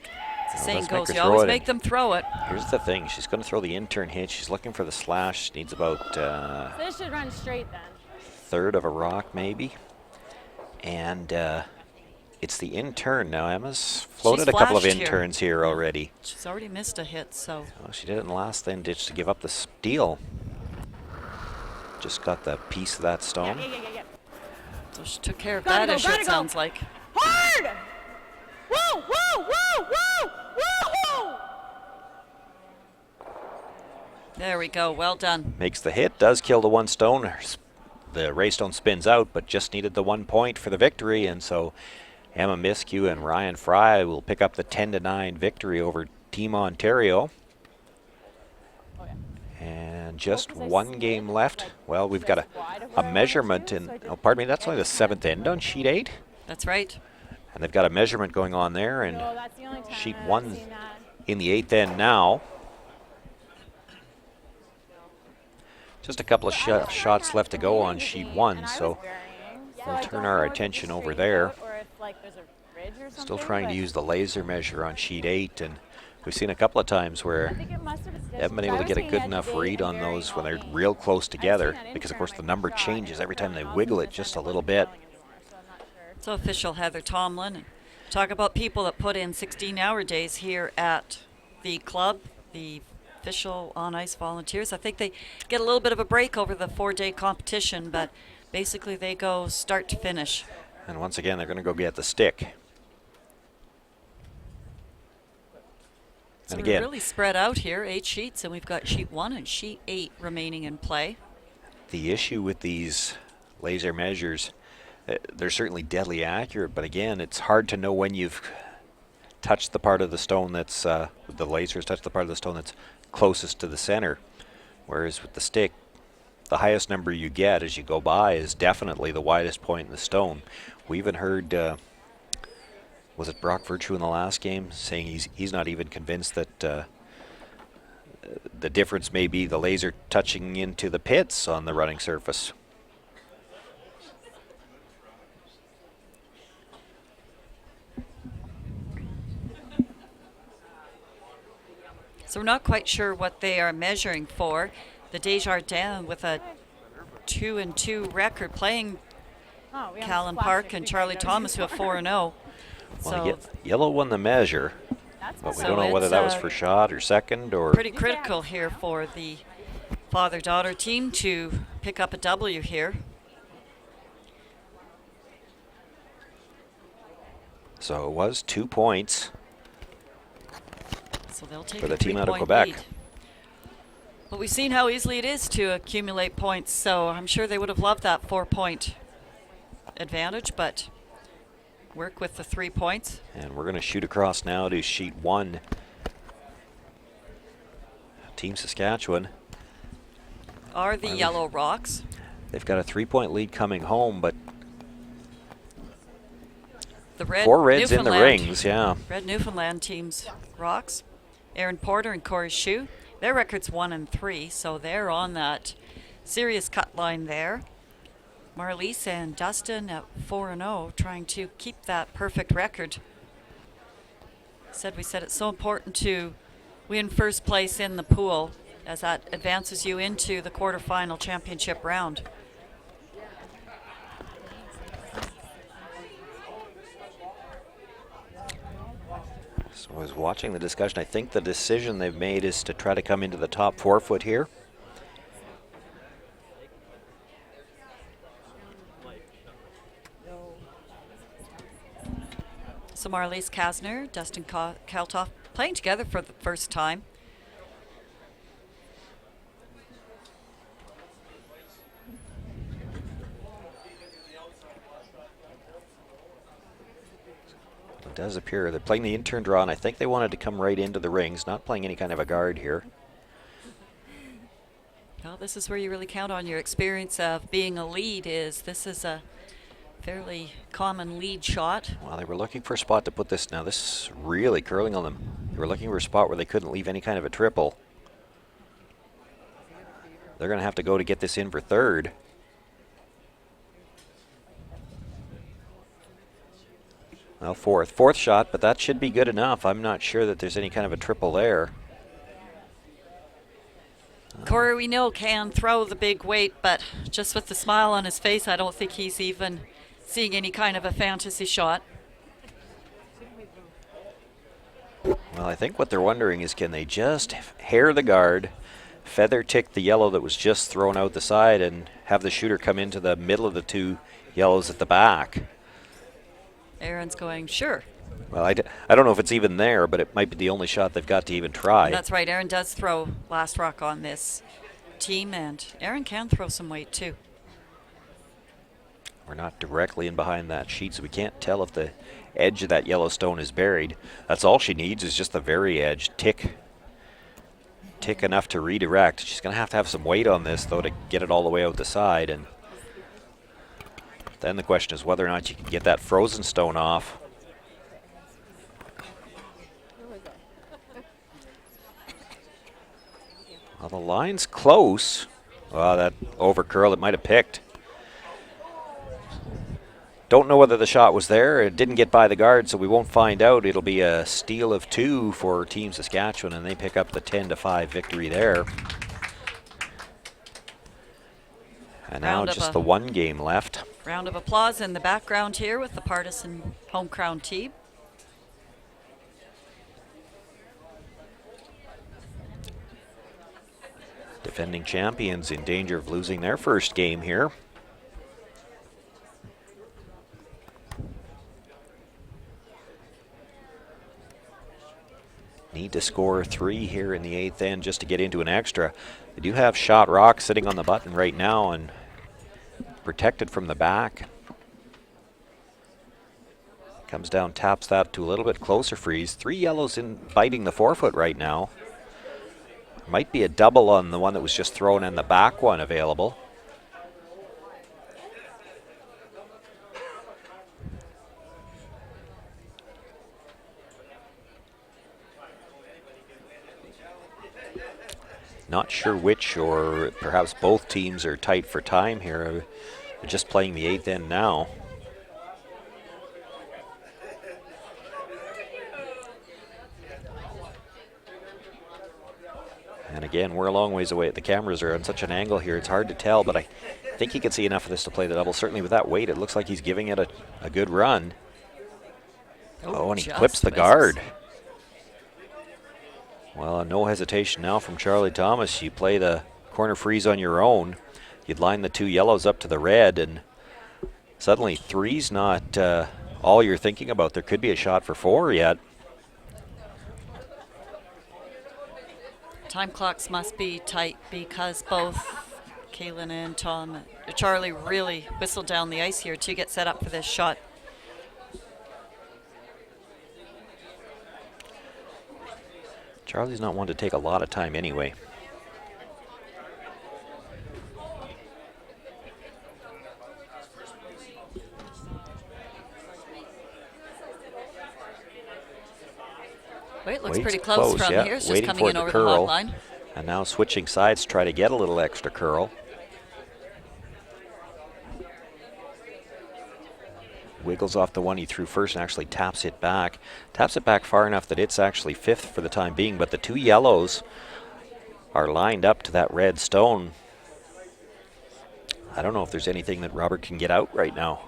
As the saying let's make goes, her you throw always it make in. them throw it. Here's the thing. She's going to throw the in-turn hit. She's looking for the slash. Needs about So this should run straight then. third of a rock, maybe. And it's the in-turn now. Emma's floated a couple of flashed here. in-turns here already. She's already missed a hit, so Well, she did it in the last thin ditch to give up the steal. Just got the piece of that stone. Yeah. so she took care of Gotta that go, issue, gotta it go. sounds like. Hard! Woo! There we go, well done. Makes the hit, does kill the one stone. The ray stone spins out, but just needed the 1 point for the victory, and so Emma Miskew and Ryan Fry will pick up the 10-9 victory over Team Ontario. And just one game left. Well, we've got a measurement in, oh, pardon me, that's only the 7th end on sheet 8. That's right. And they've got a measurement going on there, and No, that's the only time sheet I've 1 seen that. in the 8th end now. Just a couple of shots left to go on sheet 1, so we'll turn our attention over there. Still trying to use the laser measure on sheet 8, and we've seen a couple of times where they haven't been able to get a good enough read on those when they're real close together, because of course the number changes every time they wiggle it just a little bit. So official Heather Tomlin. Talk about people that put in 16-hour days here at the club, the official on-ice volunteers. I think they get a little bit of a break over the 4-day competition, but basically they go start to finish. And once again, they're going to go get the stick. So And we're again, really spread out here, 8 sheets, and we've got sheet 1 and sheet 8 remaining in play. the issue with these laser measures, they're certainly deadly accurate, but again, it's hard to know when you've touched the part of the stone that's, the lasers touch the part of the stone that's closest to the center. Whereas with the stick, the highest number you get as you go by is definitely the widest point in the stone. We even heard, was it Brock Virtue in the last game, saying he's not even convinced that the difference may be the laser touching into the pits on the running surface. So we're not quite sure what they are measuring for. The Desjardins with a 2-2 record playing Callan Park and Charlie Thomas who have 4-0. Well, So yellow won the measure, but we don't know whether that was for shot or second or... pretty critical here for the father-daughter team to pick up a W here. So it was 2 points So they'll take for a the team out of 3-point Quebec. lead. But we've seen how easily it is to accumulate points, so I'm sure they would have loved that 4-point advantage, but work with the 3 points. And we're going to shoot across now to sheet 1. Team Saskatchewan. Are the Yellow Rocks. They've got a 3-point lead coming home, but The Red 4 Reds in the Newfoundland- rings, yeah. Red Newfoundland team's Rocks. Aaron Porter and Corey Shue. Their record's 1-3, so they're on that serious cut line there. Marliese and Dustin at 4-0, trying to keep that perfect record. We said it's so important to win first place in the pool, as that advances you into the quarterfinal championship round. So I was watching the discussion. I think the decision they've made is to try to come into the top 4 foot here. So Marlies Kasner, Dustin Kaltoff playing together for the first time. It does appear they're playing the in-turn draw, and I think they wanted to come right into the rings, not playing any kind of a guard here. Well, this is where you really count on your experience of being a lead. This is a fairly common lead shot. Well, they were looking for a spot to put this. Now this is really curling on them. They were looking for a spot where they couldn't leave any kind of a triple. They're going to have to go to get this in for third. Well, fourth shot, but that should be good enough. I'm not sure that there's any kind of a triple there. Corey, we know can throw the big weight, but just with the smile on his face, I don't think he's even seeing any kind of a fantasy shot. Well, I think what they're wondering is, can they just hair the guard, feather tick the yellow that was just thrown out the side, and have the shooter come into the middle of the 2 yellows at the back? Aaron's going, sure. Well, I don't know if it's even there, but it might be the only shot they've got to even try. That's right. Aaron does throw last rock on this team, and Aaron can throw some weight too. We're not directly in behind that sheet, so we can't tell if the edge of that yellow stone is buried. That's all she needs, is just the very edge. Tick enough to redirect. She's going to have some weight on this, though, to get it all the way out the side. And then the question is whether or not you can get that frozen stone off. Well, the line's close. Well, that over curl, it might have picked. Don't know whether the shot was there. It didn't get by the guard, so we won't find out. It'll be a steal of 2 for Team Saskatchewan, and they pick up the 10-5 victory there. And now just the 1 game left. Round of applause in the background here with the partisan home crown team. Defending champions in danger of losing their first game here. Need to score 3 here in the 8th end just to get into an extra. They do have shot rock sitting on the button right now and protected from the back. Comes down, taps that to a little bit closer freeze. 3 yellows in biting the 4 foot right now. Might be a double on the one that was just thrown and the back one available. Not sure which, or perhaps both teams are tight for time here. They're just playing the 8th end now. And again, we're a long ways away. The cameras are on such an angle here, it's hard to tell, but I think he can see enough of this to play the double. Certainly with that weight, it looks like he's giving it a good run. Oh, and he clips the guard. Well, no hesitation now from Charlie Thomas. You play the corner freeze on your own. You'd line the 2 yellows up to the red, and suddenly 3's not all you're thinking about. There could be a shot for 4 yet. Time clocks must be tight because both Kaylin and Charlie really whistled down the ice here to get set up for this shot. Charlie's not one to take a lot of time anyway. Wait, looks pretty close from yeah. here. It's just Waiting coming for in the over curl. the hot line. And now switching sides to try to get a little extra curl. Wiggles off the one he threw first and actually taps it back. Taps it back far enough that it's actually 5th for the time being, but the 2 yellows are lined up to that red stone. I don't know if there's anything that Robert can get out right now.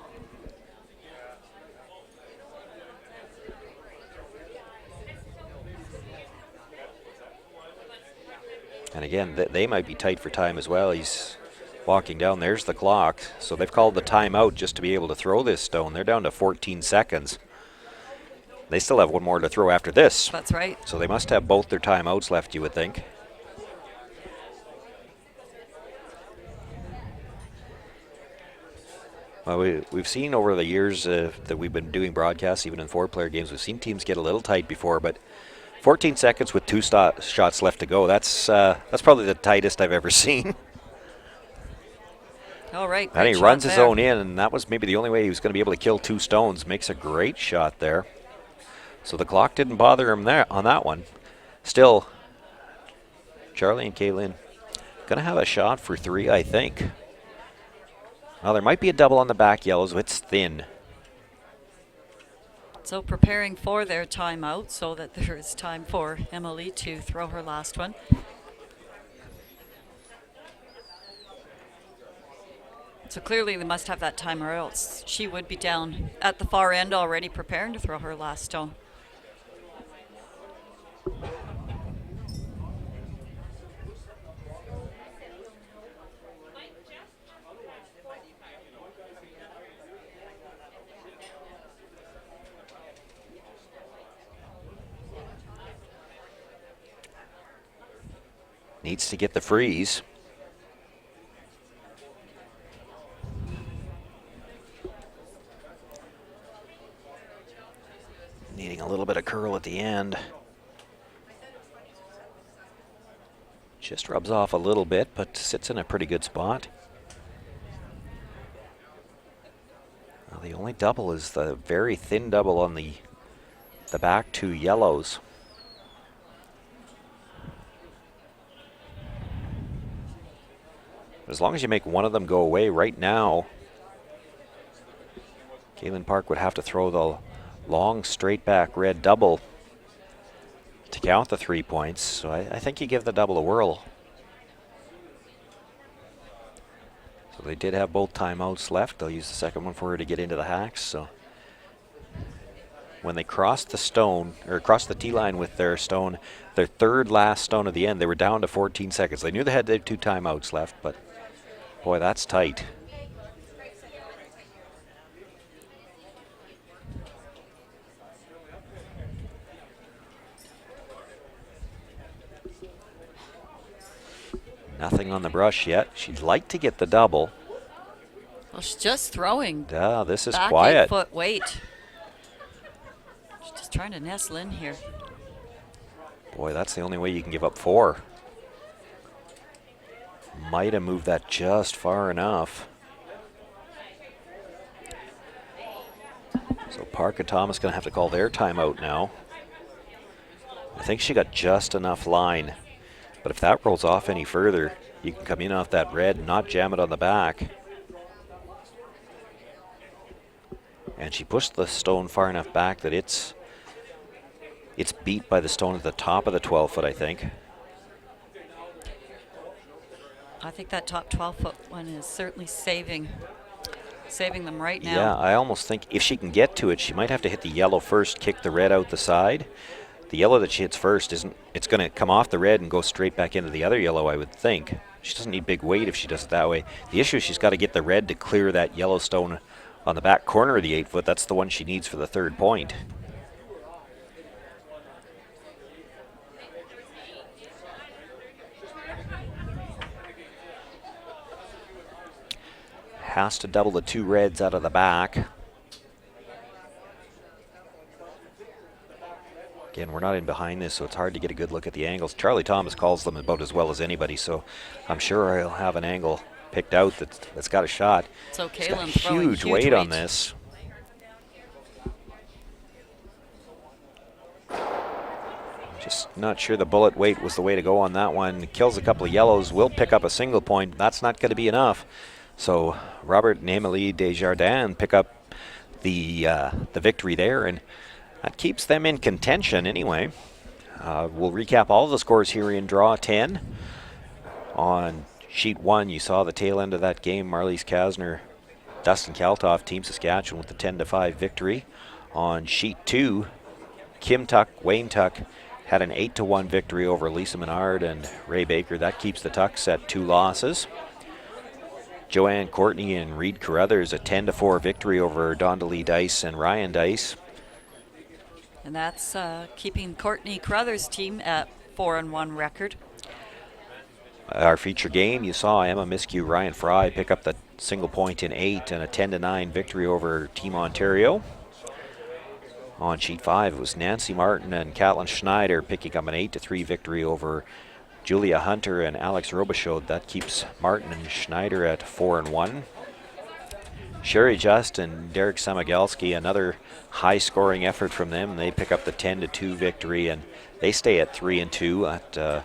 And again, they might be tight for time as well. He's walking down. There's the clock. So they've called the timeout just to be able to throw this stone. They're down to 14 seconds. They still have one more to throw after this. That's right. So they must have both their timeouts left, you would think. Well, we've seen over the years that we've been doing broadcasts, even in 4-player games, we've seen teams get a little tight before, but 14 seconds with 2 shots left to go, that's probably the tightest I've ever seen. All right. And he runs his own in, and that was maybe the only way he was going to be able to kill 2 stones. Makes a great shot there. So the clock didn't bother him there on that one. Still, Charlie and Caitlin going to have a shot for 3, I think. Well, there might be a double on the back yellows, but it's thin. So preparing for their timeout so that there is time for Emily to throw her last one. So clearly they must have that time or else she would be down at the far end already preparing to throw her last stone. Needs to get the freeze. Needing a little bit of curl at the end. Just rubs off a little bit, but sits in a pretty good spot. Well, the only double is the very thin double on the back 2 yellows. As long as you make one of them go away right now, Galen Park would have to throw the long straight back red double to count the 3 points. So I think you give the double a whirl. So they did have both timeouts left. They'll use the second one for her to get into the hacks. So when they crossed the stone, or crossed the tee line with their stone, their third last stone of the end, they were down to 14 seconds. They knew they had their 2 timeouts left, but boy, that's tight. Nothing on the brush yet. She'd like to get the double. Well, she's just throwing. This is back quiet. 8-foot weight. She's just trying to nestle in here. Boy, that's the only way you can give up 4. Might have moved that just far enough. So Park and Thomas going to have to call their timeout now. I think she got just enough line. But if that rolls off any further, you can come in off that red and not jam it on the back. And she pushed the stone far enough back that it's beat by the stone at the top of the 12-foot, I think. I think that top 12-foot one is certainly saving them right now. Yeah, I almost think if she can get to it, she might have to hit the yellow first, kick the red out the side. The yellow that she hits first it's going to come off the red and go straight back into the other yellow, I would think. She doesn't need big weight if she does it that way. The issue is she's got to get the red to clear that yellow stone on the back corner of the 8-foot. That's the one she needs for the 3rd point. Has to double the 2 reds out of the back. Again, we're not in behind this, so it's hard to get a good look at the angles. Charlie Thomas calls them about as well as anybody, so I'm sure he'll have an angle picked out that's got a shot. So He's got Kaylin's throwing huge weight on this. Just not sure the bullet weight was the way to go on that one. Kills a couple of yellows, will pick up a single point. That's not going to be enough. So Robert and Emily Desjardins pick up the victory there, and that keeps them in contention anyway. We'll recap all of the scores here in Draw 10. On Sheet 1, you saw the tail end of that game. Marlies Kasner, Dustin Kaltoff, Team Saskatchewan with the 10-5 victory. On Sheet 2, Kim Tuck, Wayne Tuck had an 8-1 victory over Lisa Menard and Ray Baker. That keeps the Tucks at 2 losses. Joanne Courtney and Reed Carruthers, a 10-4 victory over Dondalee Dice and Ryan Dice. And that's keeping Courtney Carruthers' team at 4-1 record. Our feature game, you saw Emma Miskew, Ryan Fry pick up the single point in 8 and a 10-9 victory over Team Ontario. On sheet 5, it was Nancy Martin and Caitlin Schneider picking up an 8-3 victory over Julia Hunter and Alex Robichaud. That keeps Martin and Schneider at 4-1. Sherry Just and Derek Samagelski, another high-scoring effort from them. They pick up the 10-2 victory, and they stay at 3-2. At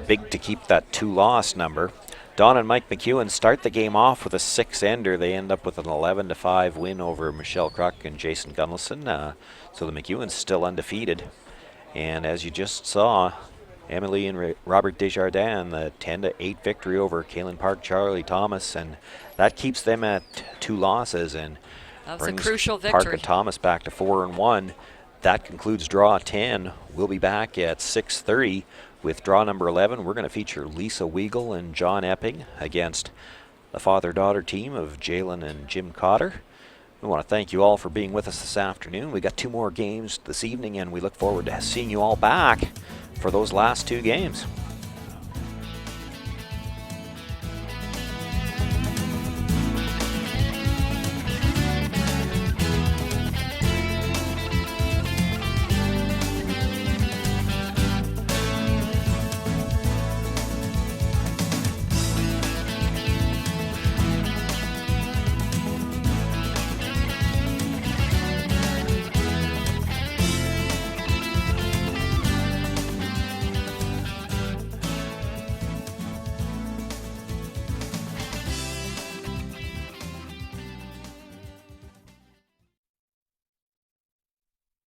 big to keep that 2-loss number. Don and Mike McEwen start the game off with a 6-ender. They end up with an 11-5 win over Michelle Kruk and Jason Gunnason. So the McEwens still undefeated. And as you just saw, Emily and Robert Desjardins, the 10-8 victory over Kaylin Park, Charlie Thomas, and that keeps them at 2 losses and that was brings a crucial Park victory. and Thomas back to 4-1. That concludes draw 10. We'll be back at 6:30 with draw number 11. We're going to feature Lisa Weigel and John Epping against the father-daughter team of Jalen and Jim Cotter. We want to thank you all for being with us this afternoon. We got 2 more games this evening, and we look forward to seeing you all back for those last 2 games.